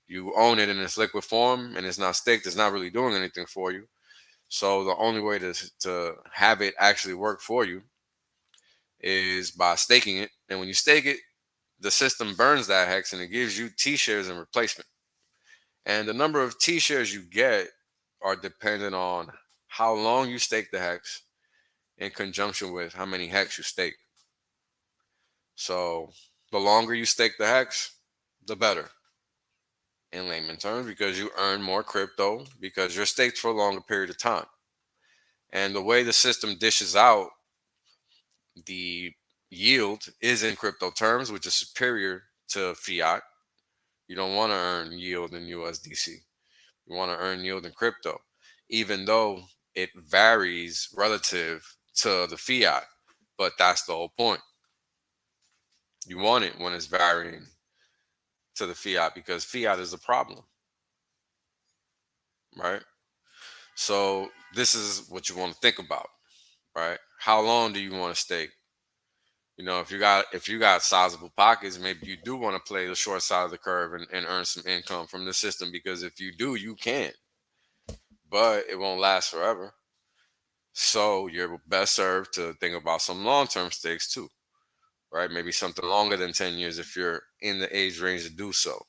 you own it in its liquid form, and it's not staked. It's not really doing anything for you. So the only way to have it actually work for you is by staking it. And when you stake it, the system burns that Hex and it gives you T-shares in replacement. And the number of T-shares you get are dependent on how long you stake the Hex in conjunction with how many Hex you stake. So the longer you stake the Hex, the better in layman terms, because you earn more crypto because you're staked for a longer period of time. And the way the system dishes out the yield is in crypto terms, which is superior to fiat. You don't want to earn yield in USDC. You want to earn yield in crypto, even though it varies relative to the fiat. But that's the whole point. You want it when it's varying to the fiat, because fiat is a problem, right? So this is what you want to think about, right? How long do you want to stake? If you got sizable pockets, maybe you do want to play the short side of the curve and earn some income from the system, because if you do, you can, but it won't last forever. So you're best served to think about some long-term stakes too, right? Maybe something longer than 10 years if you're in the age range to do so,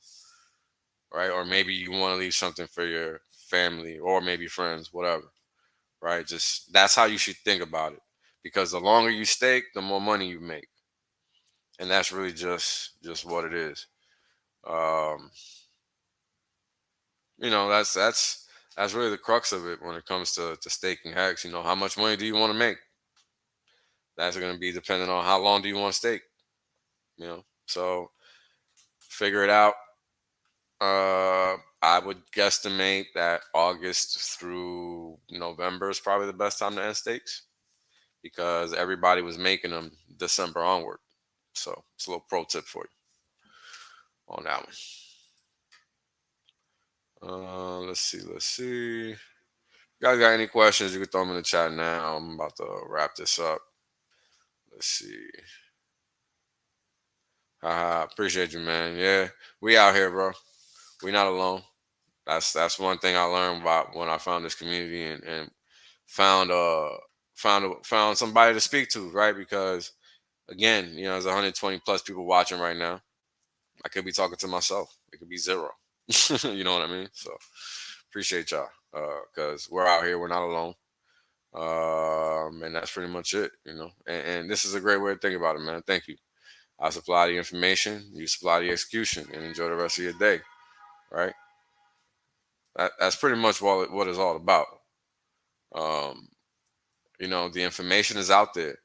right? Or maybe you want to leave something for your family or maybe friends, whatever, right? Just that's how you should think about it, because the longer you stake, the more money you make, and that's really just what it is. Um, that's really the crux of it when it comes to staking Hex. How much money do you want to make? That's going to be dependent on how long do you want to stake. So figure it out. I would guesstimate that August through November is probably the best time to end stakes, because everybody was making them December onward. So it's a little pro tip for you on that one. Let's see. You guys got any questions? You can throw them in the chat now. I'm about to wrap this up. Let's see. Appreciate you, man. Yeah, we out here, bro. We not alone. That's one thing I learned about when I found this community and found found somebody to speak to, right? Because again, there's 120 plus people watching right now. I could be talking to myself. It could be zero. You know what I mean? So appreciate y'all, because we're out here. We're not alone. And that's pretty much it. And this is a great way to think about it, man. Thank you. I supply the information, you supply the execution, and enjoy the rest of your day. Right? That's pretty much what it's all about. Um, the information is out there.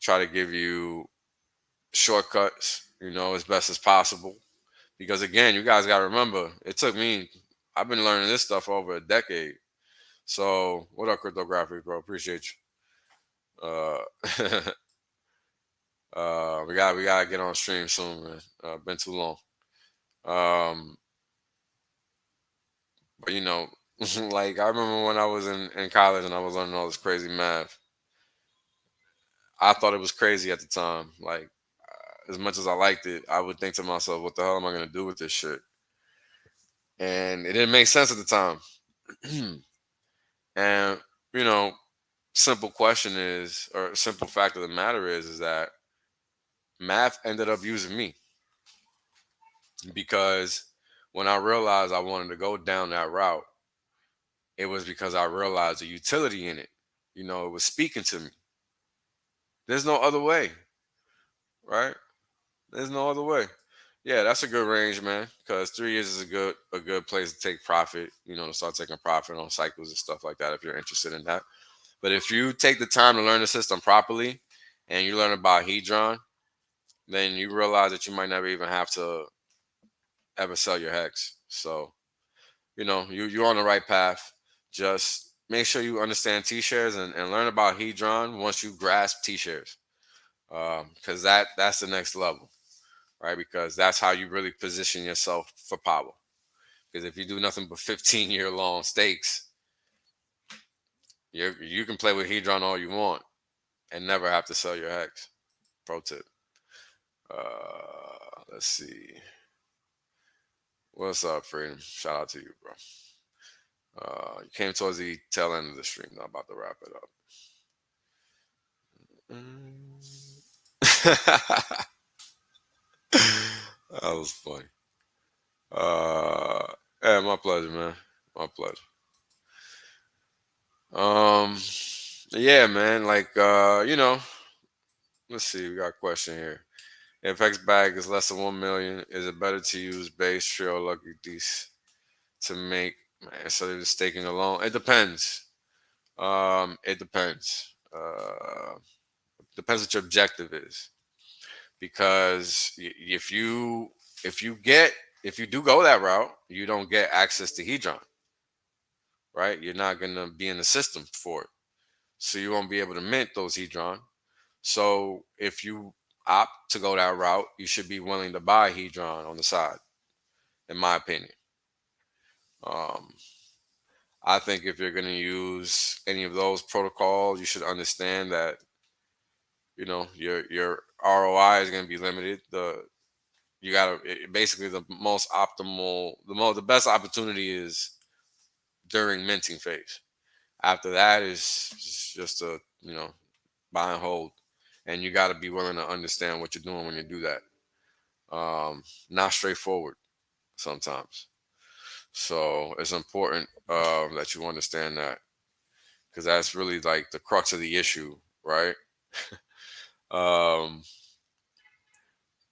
Try to give you shortcuts, as best as possible. Because again, you guys gotta remember, it took me. I've been learning this stuff for over a decade. So what up, cryptography, bro? Appreciate you. We gotta get on stream soon, man. Been too long. Um, but like I remember when I was in college and I was learning all this crazy math. I thought it was crazy at the time. Like as much as I liked it, I would think to myself, "What the hell am I gonna do with this shit?" And it didn't make sense at the time. And you know, simple question is, or simple fact of the matter is that math ended up using me, because when I realized I wanted to go down that route, it was because I realized the utility in it. it was speaking to me. There's no other way, right? There's no other way. Yeah, that's a good range, man. Because 3 years is a good place to take profit. To start taking profit on cycles and stuff like that if you're interested in that. But if you take the time to learn the system properly, and you learn about Hedron, then you realize that you might never even have to ever sell your hex. So you're on the right path. Just make sure you understand T-shares and learn about Hedron once you grasp T-shares, because that's the next level, right? Because that's how you really position yourself for power. Because if you do nothing but 15-year long stakes, you can play with Hedron all you want and never have to sell your hex. Pro tip. Let's see. What's up, Freedom? Shout out to you, bro. You came towards the tail end of the stream. Now about to wrap it up. That was funny. Yeah, my pleasure, man. My pleasure. Yeah, man. Like, let's see. We got a question here. If X bag is less than 1 million, is it better to use base trail lucky these to make instead of just staking alone? It depends. It depends. Depends what your objective is. Because if you do go that route, you don't get access to Hedron, right? You're not gonna be in the system for it, so you won't be able to mint those Hedron. So if you opt to go that route, you should be willing to buy Hedron on the side, in my opinion. Um, I think if you're gonna use any of those protocols, you should understand that your ROI is gonna be limited. You gotta basically the most optimal, the best opportunity is during minting phase. After that is just a buy and hold, and you got to be willing to understand what you're doing when you do that. Not straightforward sometimes, so it's important that you understand that, because that's really like the crux of the issue, right? um,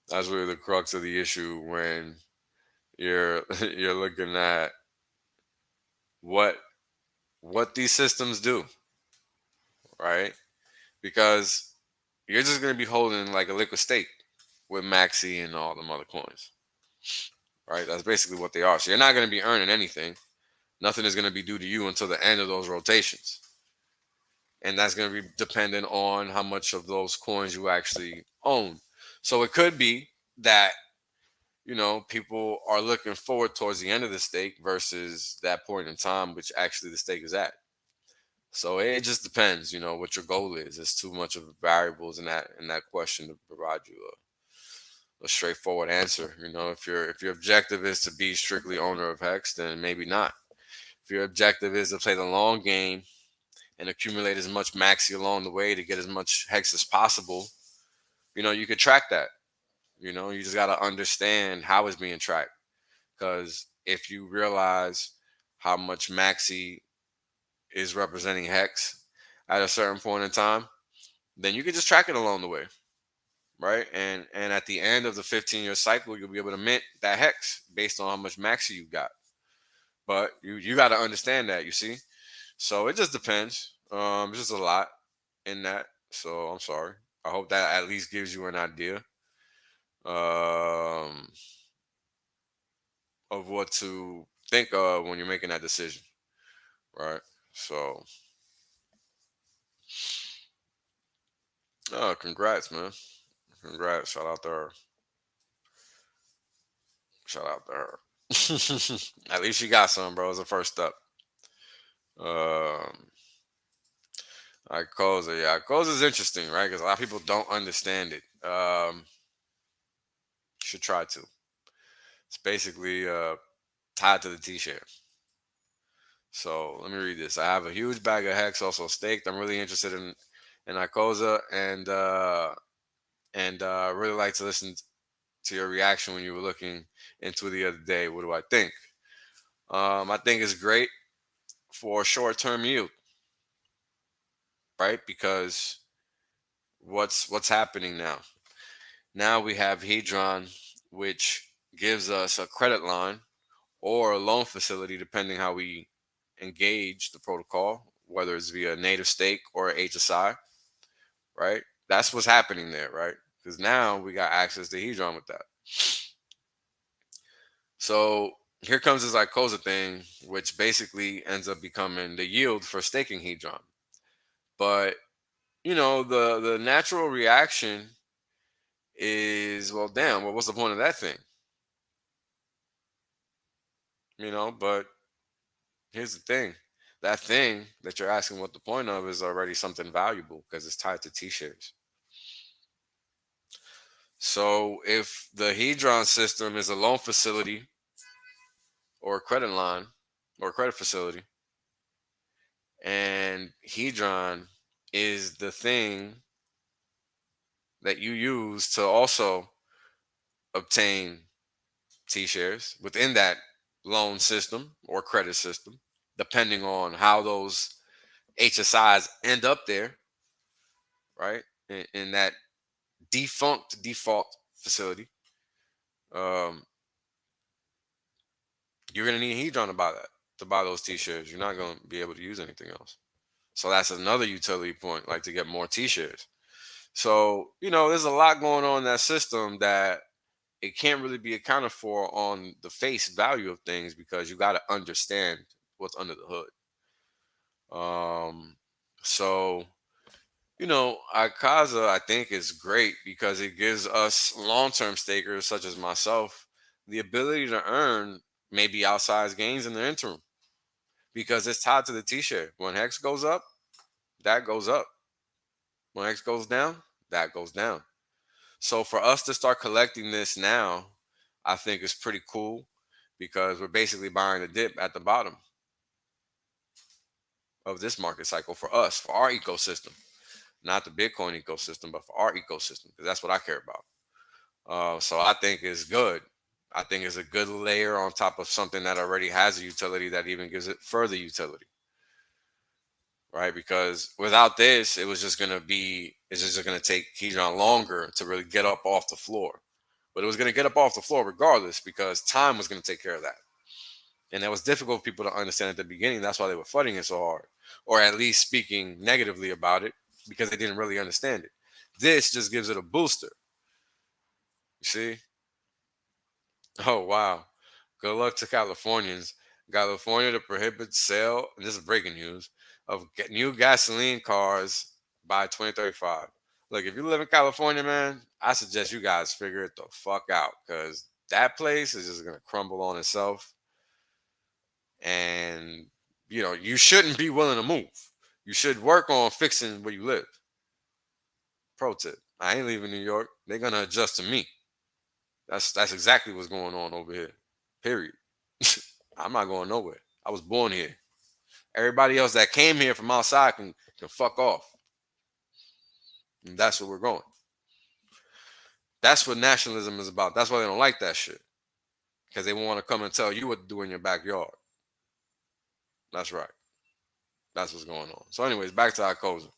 that's really the crux of the issue when you're you're looking at what these systems do, right? Because you're just going to be holding like a liquid stake with Maxi and all them other coins, right? That's basically what they are. So you're not going to be earning anything. Nothing is going to be due to you until the end of those rotations. And that's going to be dependent on how much of those coins you actually own. So it could be that, people are looking forward towards the end of the stake versus that point in time, which actually the stake is at. So it just depends, what your goal is. There's too much of variables in that question to provide you a straightforward answer. If your objective is to be strictly owner of Hex, then maybe not. If your objective is to play the long game and accumulate as much maxi along the way to get as much Hex as possible, you could track that. You just got to understand how it's being tracked. Because if you realize how much maxi is representing Hex at a certain point in time, then you can just track it along the way, right? And at the end of the 15-year cycle, you'll be able to mint that Hex based on how much maxi you got. But you got to understand that, you see. So it just depends. It's just a lot in that. So I'm sorry. I hope that at least gives you an idea um, of what to think of when you're making that decision, right? So, congrats, man. Congrats. Shout out to her. Shout out to her. At least you got some, bro. It's the first step. Um, Icosa, yeah, Icosa is interesting, right? Because a lot of people don't understand it. Should try to. It's basically tied to the T-share. So let me read this. I have a huge bag of Hex also staked. I'm really interested in Icosa and really like to listen to your reaction when you were looking into it the other day. What do I think? I think it's great for short-term yield. right? Because what's happening now? Now we have Hedron, which gives us a credit line or a loan facility, depending how we engage the protocol, whether it's via native stake or HSI, right? That's what's happening there, right? Because now we got access to Hedron with that. So here comes this Icosa thing, which basically ends up becoming the yield for staking Hedron. But the natural reaction is, well, damn, well, what's the point of that thing? But here's the thing. That thing that you're asking what the point of is already something valuable because it's tied to T-shares. So if the Hedron system is a loan facility or a credit line or a credit facility, and Hedron is the thing that you use to also obtain T-shares within that loan system or credit system, depending on how those HSIs end up there, right? In that defunct default facility, um, you're gonna need Hedron to buy that, to buy those T-shares. You're not gonna be able to use anything else. So that's another utility point, like to get more T-shares. So there's a lot going on in that system that it can't really be accounted for on the face value of things because you got to understand what's under the hood. So Ikaza, I think, is great because it gives us long-term stakers such as myself the ability to earn maybe outsized gains in the interim because it's tied to the T-share. When Hex goes up, that goes up. When Hex goes down, that goes down. So for us to start collecting this now, I think is pretty cool because we're basically buying the dip at the bottom of this market cycle for us, for our ecosystem, not the Bitcoin ecosystem, but for our ecosystem, because that's what I care about. So I think it's good. I think it's a good layer on top of something that already has a utility that even gives it further utility, right? Because without this, it's just gonna take Hedron longer to really get up off the floor. But it was gonna get up off the floor regardless because time was gonna take care of that. And that was difficult for people to understand at the beginning. That's why they were fighting it so hard, or at least speaking negatively about it because they didn't really understand it. This just gives it a booster. You see? Oh wow! Good luck to Californians. California to prohibit sale. This is breaking news of new gasoline cars by 2035. Look, if you live in California, man, I suggest you guys figure it the fuck out because that place is just gonna crumble on itself and you shouldn't be willing to move. You should work on fixing where you live. Pro tip: I ain't leaving New York. They're gonna adjust to me. That's exactly what's going on over here. Period. I'm not going nowhere. I was born here. Everybody else that came here from outside can fuck off. And that's where we're going. That's what nationalism is about. That's why they don't like that shit. Because they want to come and tell you what to do in your backyard. That's right. That's what's going on. So, anyways, back to Icosa.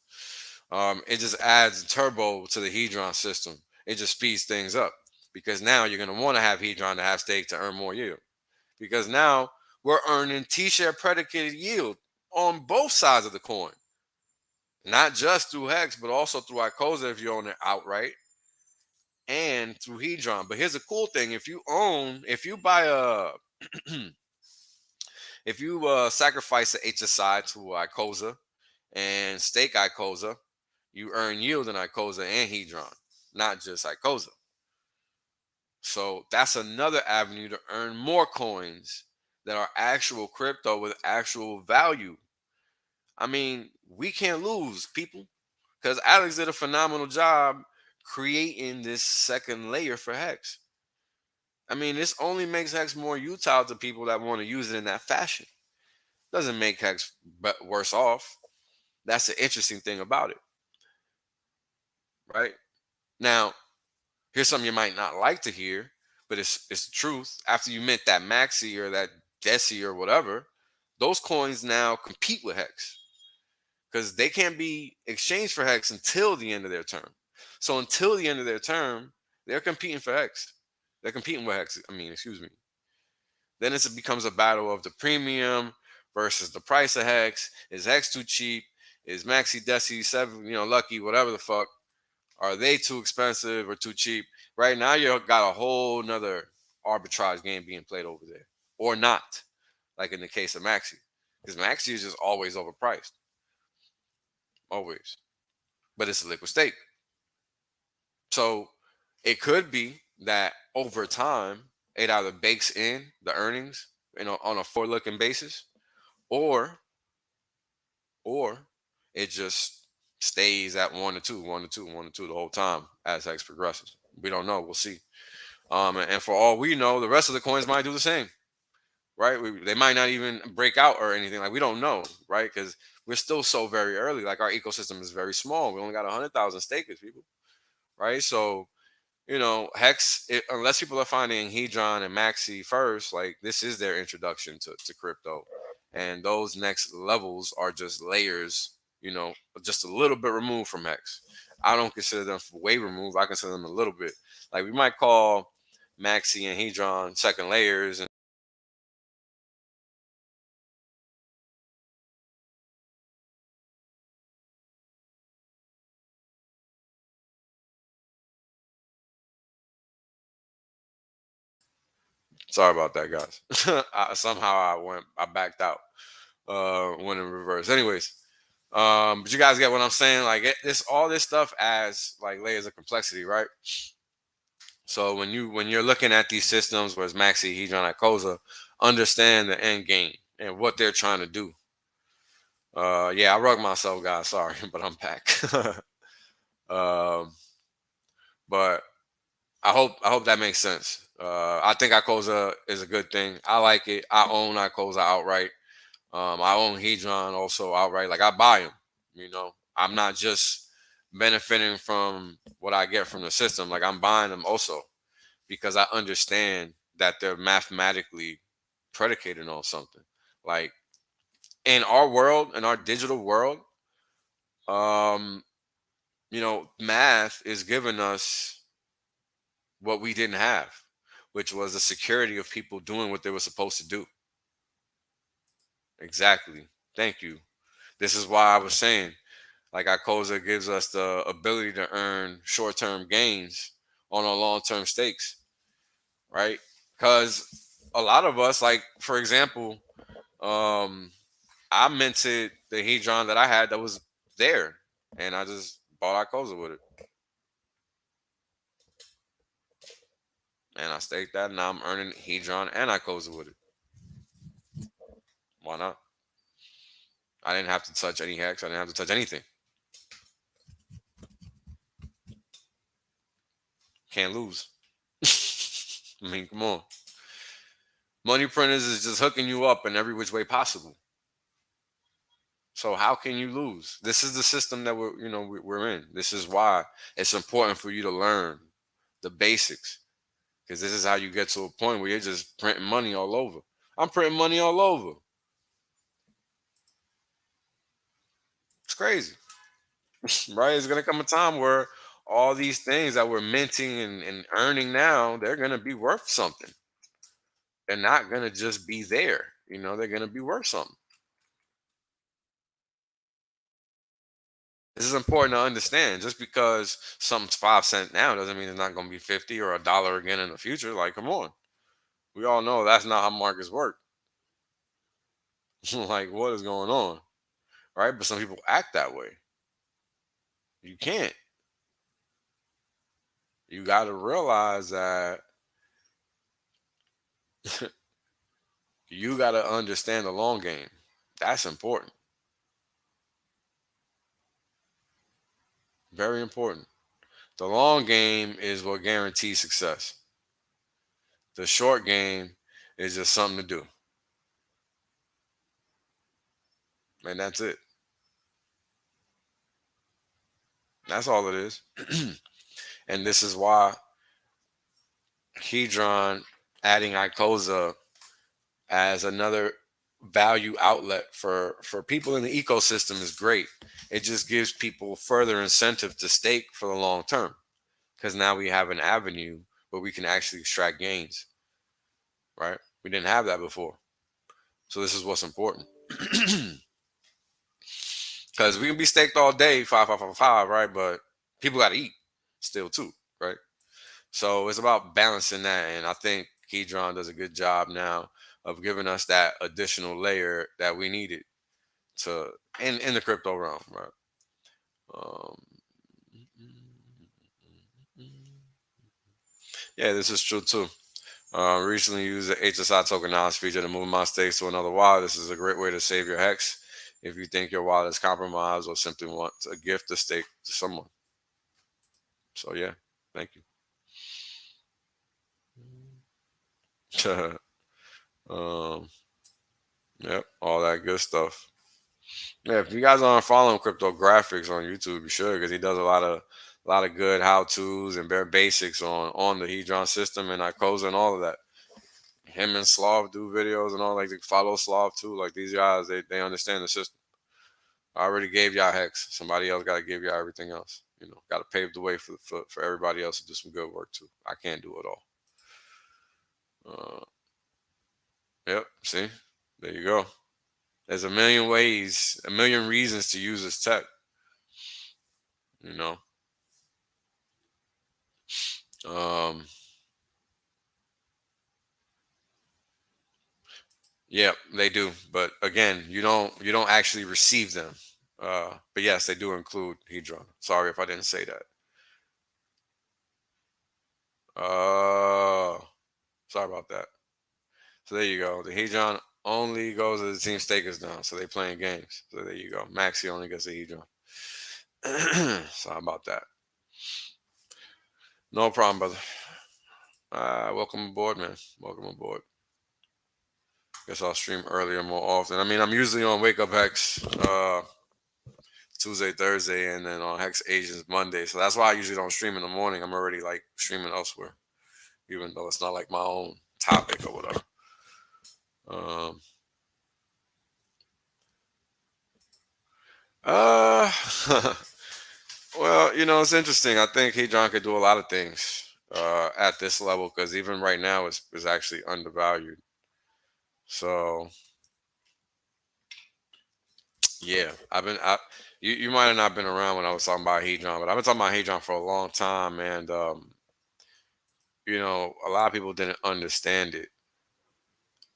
It just adds turbo to the Hedron system. It just speeds things up because now you're going to want to have Hedron to have stake to earn more yield. Because now we're earning T-share predicated yield on both sides of the coin, not just through Hex, but also through Icosa if you own it outright, and through Hedron. But here's a cool thing: if you buy a if you sacrifice the HSI to Icosa and stake Icosa, you earn yield in Icosa and Hedron, not just Icosa. So that's another avenue to earn more coins that are actual crypto with actual value. I mean, we can't lose, people, because Alex did a phenomenal job creating this second layer for Hex. I mean, this only makes Hex more utile to people that want to use it in that fashion. Doesn't make Hex worse off. That's the interesting thing about it, right? Now, here's something you might not like to hear, but it's the truth. After you mint that Maxi or that Deci or whatever, those coins now compete with Hex. because they can't be exchanged for HEX until the end of their term. So until the end of their term, they're competing for HEX. They're competing with HEX. I mean, excuse me. Then it becomes a battle of the premium versus the price of HEX. Is HEX too cheap? Is Maxi Desi 7, Lucky, whatever the fuck? Are they too expensive or too cheap? Right now, you got a whole nother arbitrage game being played over there, or not, like in the case of Maxi, because Maxi is just always overpriced, always. But it's a liquid stake, so it could be that over time it either bakes in the earnings, on a forward-looking basis, or it just stays at 1 to 2, 1 to 2, 1 to 2 the whole time as X progresses. We don't know. We'll see. And for all we know, the rest of the coins might do the same, right? They might not even break out or anything. Like, we don't know, right? Because we're still so very early. Like, our ecosystem is very small. We only got 100,000 stakers, people, right? So, Hex, unless people are finding Hedron and Maxi first, like, this is their introduction to crypto. And those next levels are just layers, just a little bit removed from Hex. I don't consider them way removed. I consider them a little bit. Like, we might call Maxi and Hedron second layers. And sorry about that, guys. Somehow I backed out, went in reverse. Anyways, but you guys get what I'm saying. Like, all this stuff adds like layers of complexity, right? So when you're looking at these systems, whereas Maxi, Hedron, Icosa, understand the end game and what they're trying to do. Yeah, I rug myself, guys. Sorry, but I'm back. um, but I hope that makes sense. I think Icosa is a good thing. I like it. I own Icosa outright. I own Hedron also outright. Like, I buy them. I'm not just benefiting from what I get from the system. Like, I'm buying them also because I understand that they're mathematically predicated on something. Like, in our world, in our digital world, um, math is giving us what we didn't have, which was the security of people doing what they were supposed to do. Exactly. Thank you. This is why I was saying, like, Icosa gives us the ability to earn short-term gains on our long-term stakes, right? Because a lot of us, like, for example, I minted the Hedron that I had that was there, and I just bought Icosa with it, and I staked that, and now I'm earning Hedron and Icosa with it. Why not? I didn't have to touch any hex. I didn't have to touch anything. Can't lose. I mean, come on. Money printers is just hooking you up in every which way possible. So how can you lose? This is the system that we're in. This is why it's important for you to learn the basics, because this is how you get to a point where you're just printing money all over. I'm printing money all over. It's crazy, right? It's gonna come a time where all these things that we're minting and earning now, they're gonna be worth something. They're not gonna just be there. They're gonna be worth something. This is important to understand. Just because something's 5 cents now doesn't mean it's not gonna be 50 or $1 again in the future. Like, come on. We all know that's not how markets work. Like, what is going on? Right? But some people act that way. You can't. You gotta realize that you gotta understand the long game. That's important. Very important. The long game is what guarantees success. The short game is just something to do. And that's it. That's all it is. And this is why Hedron adding Icosa as another value outlet for people in the ecosystem is great. It just gives people further incentive to stake for the long term, because now we have an avenue where we can actually extract gains, right? We didn't have that before. So this is what's important. Because we can be staked all day, 5, 5, 5, 5, right? But people got to eat still too, right? So it's about balancing that, and I think Keytron does a good job now of giving us that additional layer that we needed to in the crypto realm, right? Um, yeah, this is true too. Recently used the HSI token knowledge feature to move my stakes to another wallet. This is a great way to save your hex if you think your wallet is compromised or simply want a gift to stake to someone. So yeah, thank you. um, yep, all that good stuff. Yeah, if you guys aren't following cryptographics on YouTube, you should, because he does a lot of good how tos and bare basics on the Hedron system and Icosa and all of that. Him and Slav do videos and all, like, they follow Slav too. Like, these guys, they understand the system. I already gave y'all Hex. Somebody else got to give y'all everything else. Got to pave the way for everybody else to do some good work too. I can't do it all. Yep. See, there you go. There's a million ways, a million reasons to use this tech. You know. Um. Yeah, they do. But again, you don't actually receive them. But yes, they do include Hedron. Sorry if I didn't say that. Uh, Sorry about that. So there you go. The Hedron only goes to the team stakers now, so they playing games. So there you go. Maxi only gets the Hedron. Sorry about that. No problem, brother. Welcome aboard, man. Welcome aboard. Guess I'll stream earlier more often. I mean, I'm usually on Wake Up Hex Tuesday, Thursday, and then on Hex Asians Monday. So that's why I usually don't stream in the morning. I'm already like streaming elsewhere, even though it's not like my own topic or whatever. Um, uh, well, it's interesting. I think Hedron could do a lot of things at this level, because even right now is actually undervalued. So yeah, you might have not been around when I was talking about Hedron, but I've been talking about Hedron for a long time, and a lot of people didn't understand it.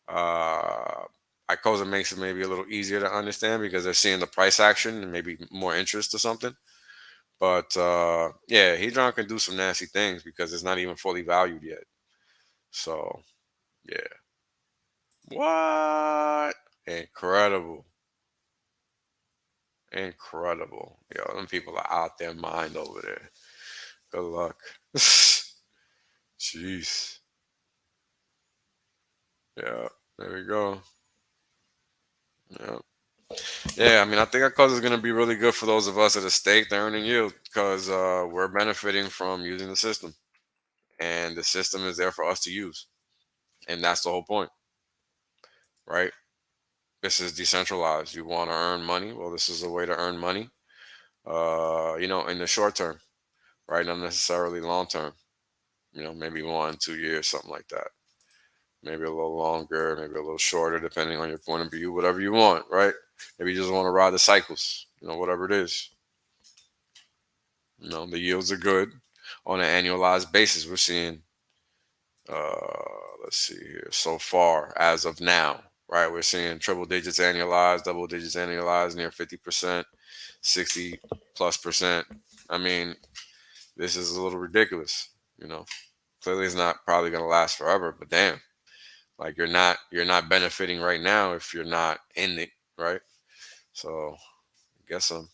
Uh, Icosa makes it maybe a little easier to understand because they're seeing the price action and maybe more interest or something. But yeah, Hedron can do some nasty things because it's not even fully valued yet. So yeah, what? Incredible, incredible. Yo, them people are out their mind over there. Good luck. Jeez. Yeah, there we go. Yeah. Yeah, I mean, I think our cause is going to be really good for those of us that are staked earning yield, because we're benefiting from using the system, and the system is there for us to use, and that's the whole point, right? This is decentralized. You want to earn money? Well, this is a way to earn money. In the short term, right? Not necessarily long term. Maybe 1, 2 years, something like that. Maybe a little longer, maybe a little shorter, depending on your point of view. Whatever you want, right? Maybe you just want to ride the cycles. Whatever it is. The yields are good on an annualized basis. We're seeing, let's see here, so far as of now, right? We're seeing triple digits annualized, double digits annualized, near 50%, 60+%. I mean, this is a little ridiculous. Clearly it's not probably going to last forever, but damn, like you're not benefiting right now if you're not in it, right? So I guess I'm.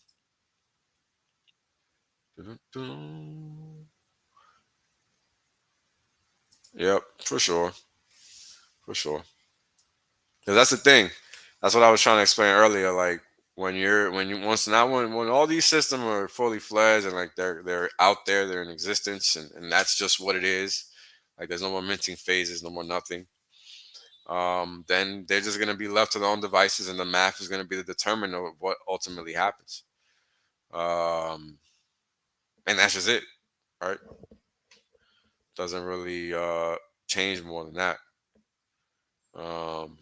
Yep, for sure. For sure. Because that's the thing. That's what I was trying to explain earlier. Like, when all these systems are fully fledged and like they're out there, they're in existence, and that's just what it is. Like, there's no more minting phases, no more nothing. then they're just going to be left to their own devices, and the math is going to be the determinant of what ultimately happens. And that's just it, right? Doesn't really change more than that. Um,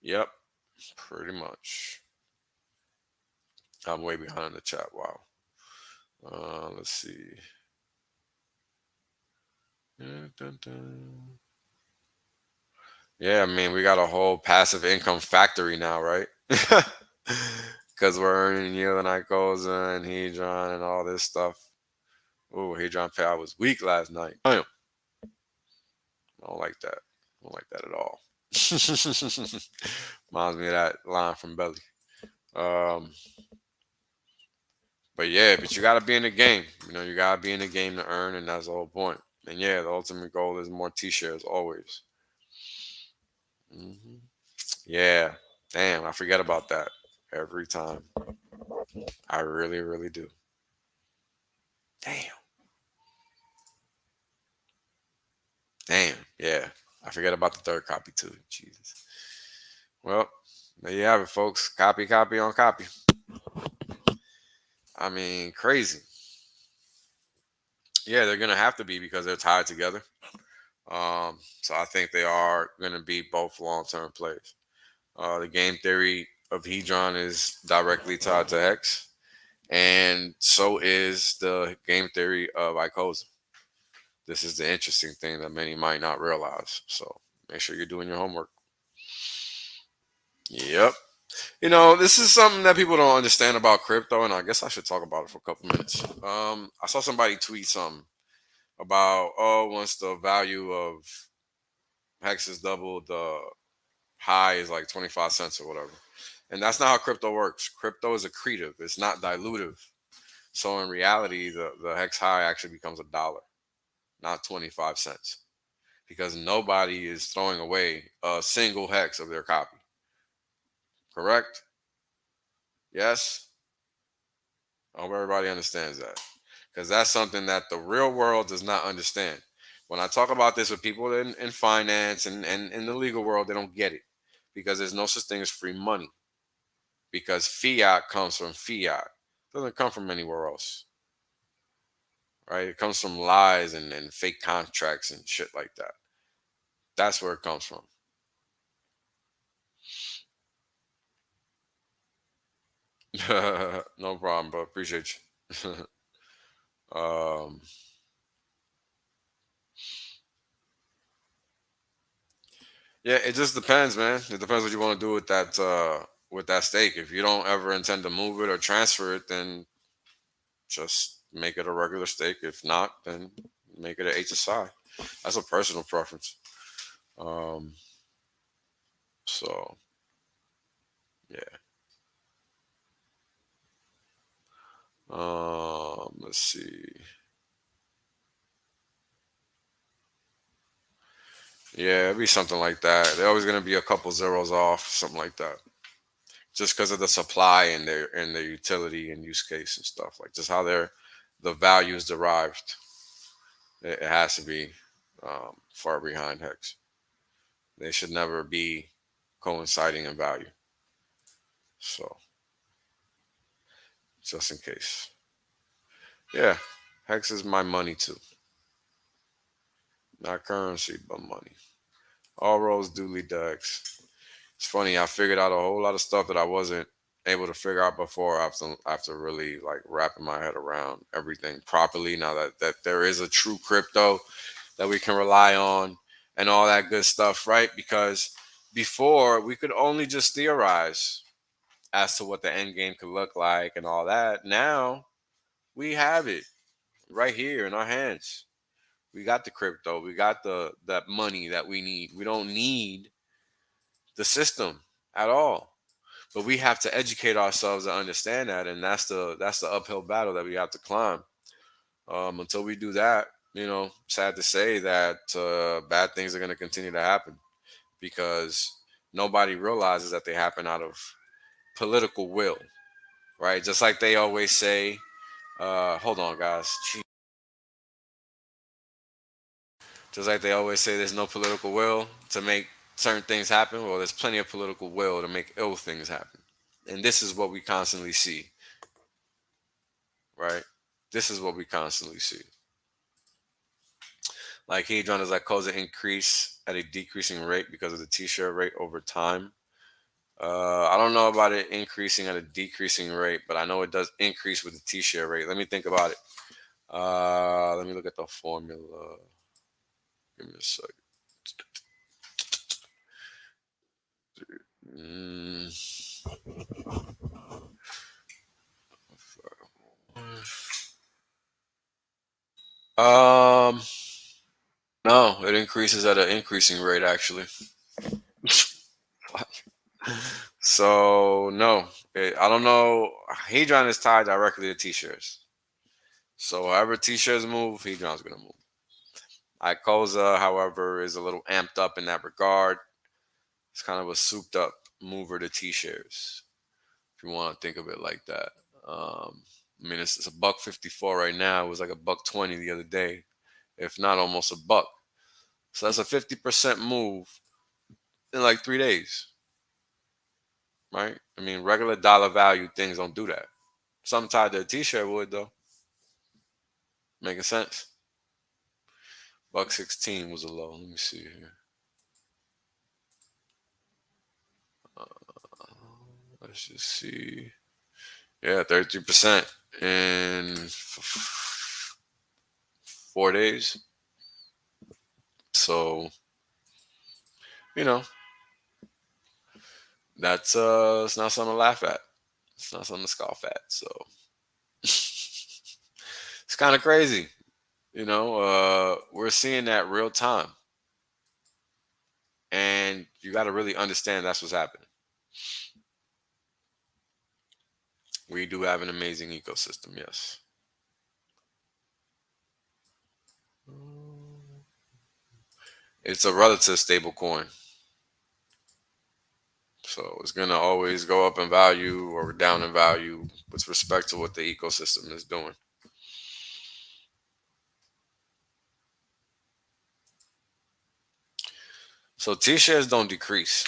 yep, pretty much. I'm way behind in the chat. Wow. Let's see. Dun, dun, dun. Yeah, I mean, we got a whole passive income factory now, right? Because we're earning yield and Icosa and Hedron and all this stuff. Oh, Hedron payout was weak last night. Damn. I don't like that. I don't like that at all. Reminds me of that line from Belly. Um, but yeah, but you got to be in the game. You know, you got to be in the game to earn, and that's the whole point. And yeah, the ultimate goal is more T-shares always. Hmm. Yeah. Damn, I forget about that every time. I really, really do. Damn. Damn. Yeah. I forget about the third copy too. Jesus. Well, there you have it, folks. Copy, copy on copy. I mean, crazy. Yeah, they're gonna have to be because they're tied together. So I think they are gonna be both long-term plays. The game theory of Hedron is directly tied to Hex, and so is the game theory of Icosa. This is the interesting thing that many might not realize. So make sure you're doing your homework. Yep. You know, this is something that people don't understand about crypto, and I guess I should talk about it for a couple minutes. I saw somebody tweet something about, oh, once the value of Hex is doubled, the high is like 25 cents or whatever. And that's not how crypto works. Crypto is accretive, it's not dilutive. So in reality, the Hex high actually becomes $1, not 25 cents. Because nobody is throwing away a single hex of their copy. Correct? Yes? I hope everybody understands that. Because that's something that the real world does not understand. When I talk about this with people in finance and in the legal world, they don't get it. Because there's no such thing as free money. Because fiat comes from fiat. It doesn't come from anywhere else. Right? It comes from lies and fake contracts and shit like that. That's where it comes from. No problem, bro. Appreciate you. um, yeah, it just depends, man. It depends what you want to do with that stake. If you don't ever intend to move it or transfer it, then just make it a regular stake. If not, then make it an HSI. That's a personal preference. Um, so yeah. Let's see. Yeah, it'd be something like that. They're always gonna be a couple zeros off, something like that. Just because of the supply and their utility and use case and stuff. Like just how the value is derived. It has to be far behind Hex. They should never be coinciding in value. So just in case. Yeah, Hex is my money too. Not currency, but money. All roads do lead to Hex. It's funny. I figured out a whole lot of stuff that I wasn't able to figure out before after really like wrapping my head around everything properly. Now that there is a true crypto that we can rely on and all that good stuff, right? Because before we could only just theorize as to what the end game could look like and all that. Now we have it right here in our hands. We got the crypto. We got the that money that we need. We don't need the system at all. But we have to educate ourselves to understand that, and that's the uphill battle that we have to climb. Until we do that, you know, sad to say that bad things are going to continue to happen because nobody realizes that they happen out of political will, right? Just like they always say, hold on, guys. Just like they always say, there's no political will to make certain things happen. Well, there's plenty of political will to make ill things happen. And this is what we constantly see, right? This is what we constantly see. Like hedron does that cause an increase at a decreasing rate because of the t-shirt rate over time. I don't know about it increasing at a decreasing rate, but I know it does increase with the t-shirt rate. Let me think about it. Let me look at the formula. Give me a sec. Mm. Um, no, it increases at an increasing rate actually. So no, I don't know. Hedron is tied directly to t-shirts. So however t-shirts move, hedron's gonna move. Icosa, however, is a little amped up in that regard. It's kind of a souped up mover to t-shares, if you want to think of it like that. I mean, it's a $1.54 right now. It was like a $1.20 the other day, if not almost a buck. So that's a 50% move in like 3 days, right? I mean, regular dollar value things don't do that. Something tied to a t-shirt would though. Making sense? $1.16 was a low. Let me see here. Uh, let's just see. Yeah, 33% in 4 days. So, you know, that's it's not something to laugh at. It's not something to scoff at. So it's kind of crazy. We're seeing that real time. And you got to really understand that's what's happening. We do have an amazing ecosystem, yes. It's a relative stable coin. So it's going to always go up in value or down in value with respect to what the ecosystem is doing. So T-shares don't decrease.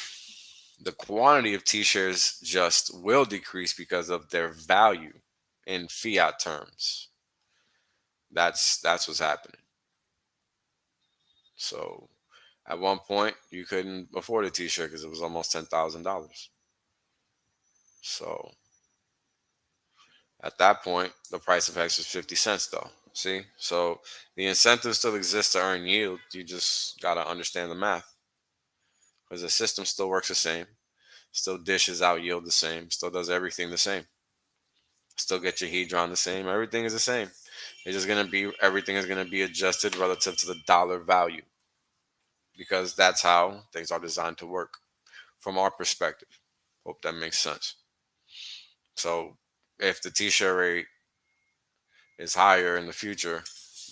The quantity of T-shares just will decrease because of their value in fiat terms. That's what's happening. So at one point you couldn't afford a T-shirt because it was almost $10,000. So at that point, the price of Hex was 50 cents though. See? So the incentive still exists to earn yield. You just gotta understand the math. Because the system still works the same, still dishes out yield the same, still does everything the same. Still get your hedron the same. Everything is the same. It's just gonna be everything is gonna be adjusted relative to the dollar value. Because that's how things are designed to work from our perspective. Hope that makes sense. So if the t-shirt rate is higher in the future,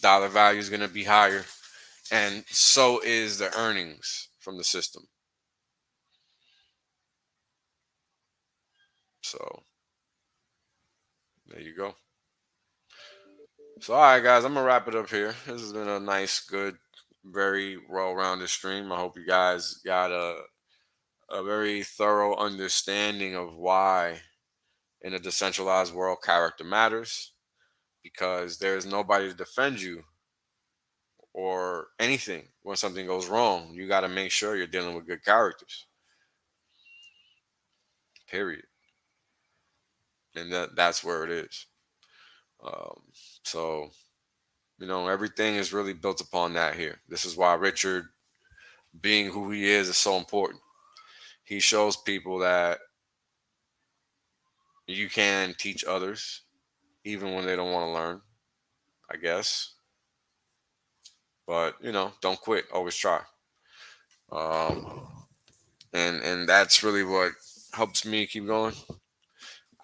dollar value is going to be higher, and so is the earnings from the system. So there you go. So all right, guys, I'm gonna wrap it up here. This has been a nice, good, very well-rounded stream. I hope you guys got a very thorough understanding of why in a decentralized world character matters, because there's nobody to defend you or anything when something goes wrong. You got to make sure you're dealing with good characters. Period. And that's where it is. Um, so everything is really built upon that here. This is why Richard, being who he is so important. He shows people that you can teach others even when they don't want to learn, I guess. But don't quit. Always try. Um, and that's really what helps me keep going.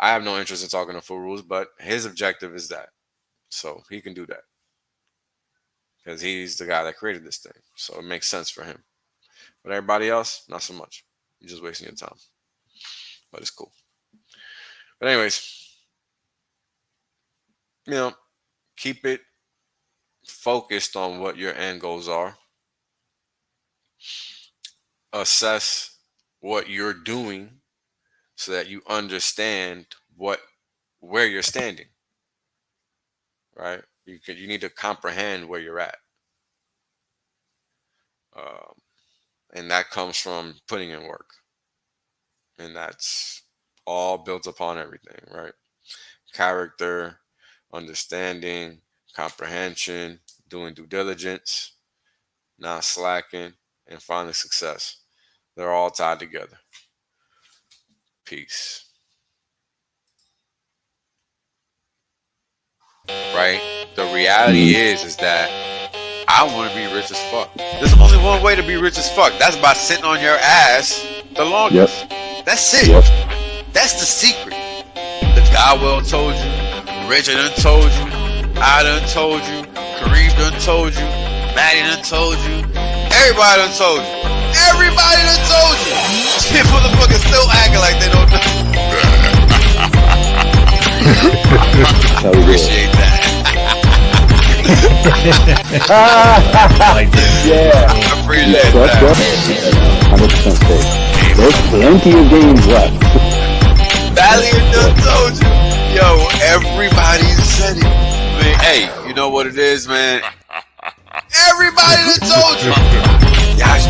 I have no interest in talking to full rules, but his objective is that. So he can do that because he's the guy that created this thing. So it makes sense for him. But everybody else, not so much. You're just wasting your time. But it's cool. But anyways, keep it focused on what your end goals are. assess what you're doing so that you understand where you're standing, right? You need to comprehend where you're at, and that comes from putting in work, and that's all built upon everything, right? Character, understanding, comprehension, doing due diligence, not slacking, and finally success. They're all tied together. Peace. Right? The reality is that I want to be rich as fuck. There's only one way to be rich as fuck. That's by sitting on your ass the longest. Yep. That's it. Yep. That's the secret. The guy well told you. Richard done told you. I done told you. Kareem done told you. Maddie done told you. Everybody done told you. Everybody done told you. Shit, motherfuckers still acting like they don't know. Appreciate that. Like this. Yeah. I appreciate Trust that. us. 100% safe. There's plenty of games left. Valiant done told you. Yo, everybody said it. Man, hey, you know what it is, man? Everybody done told you. Y'all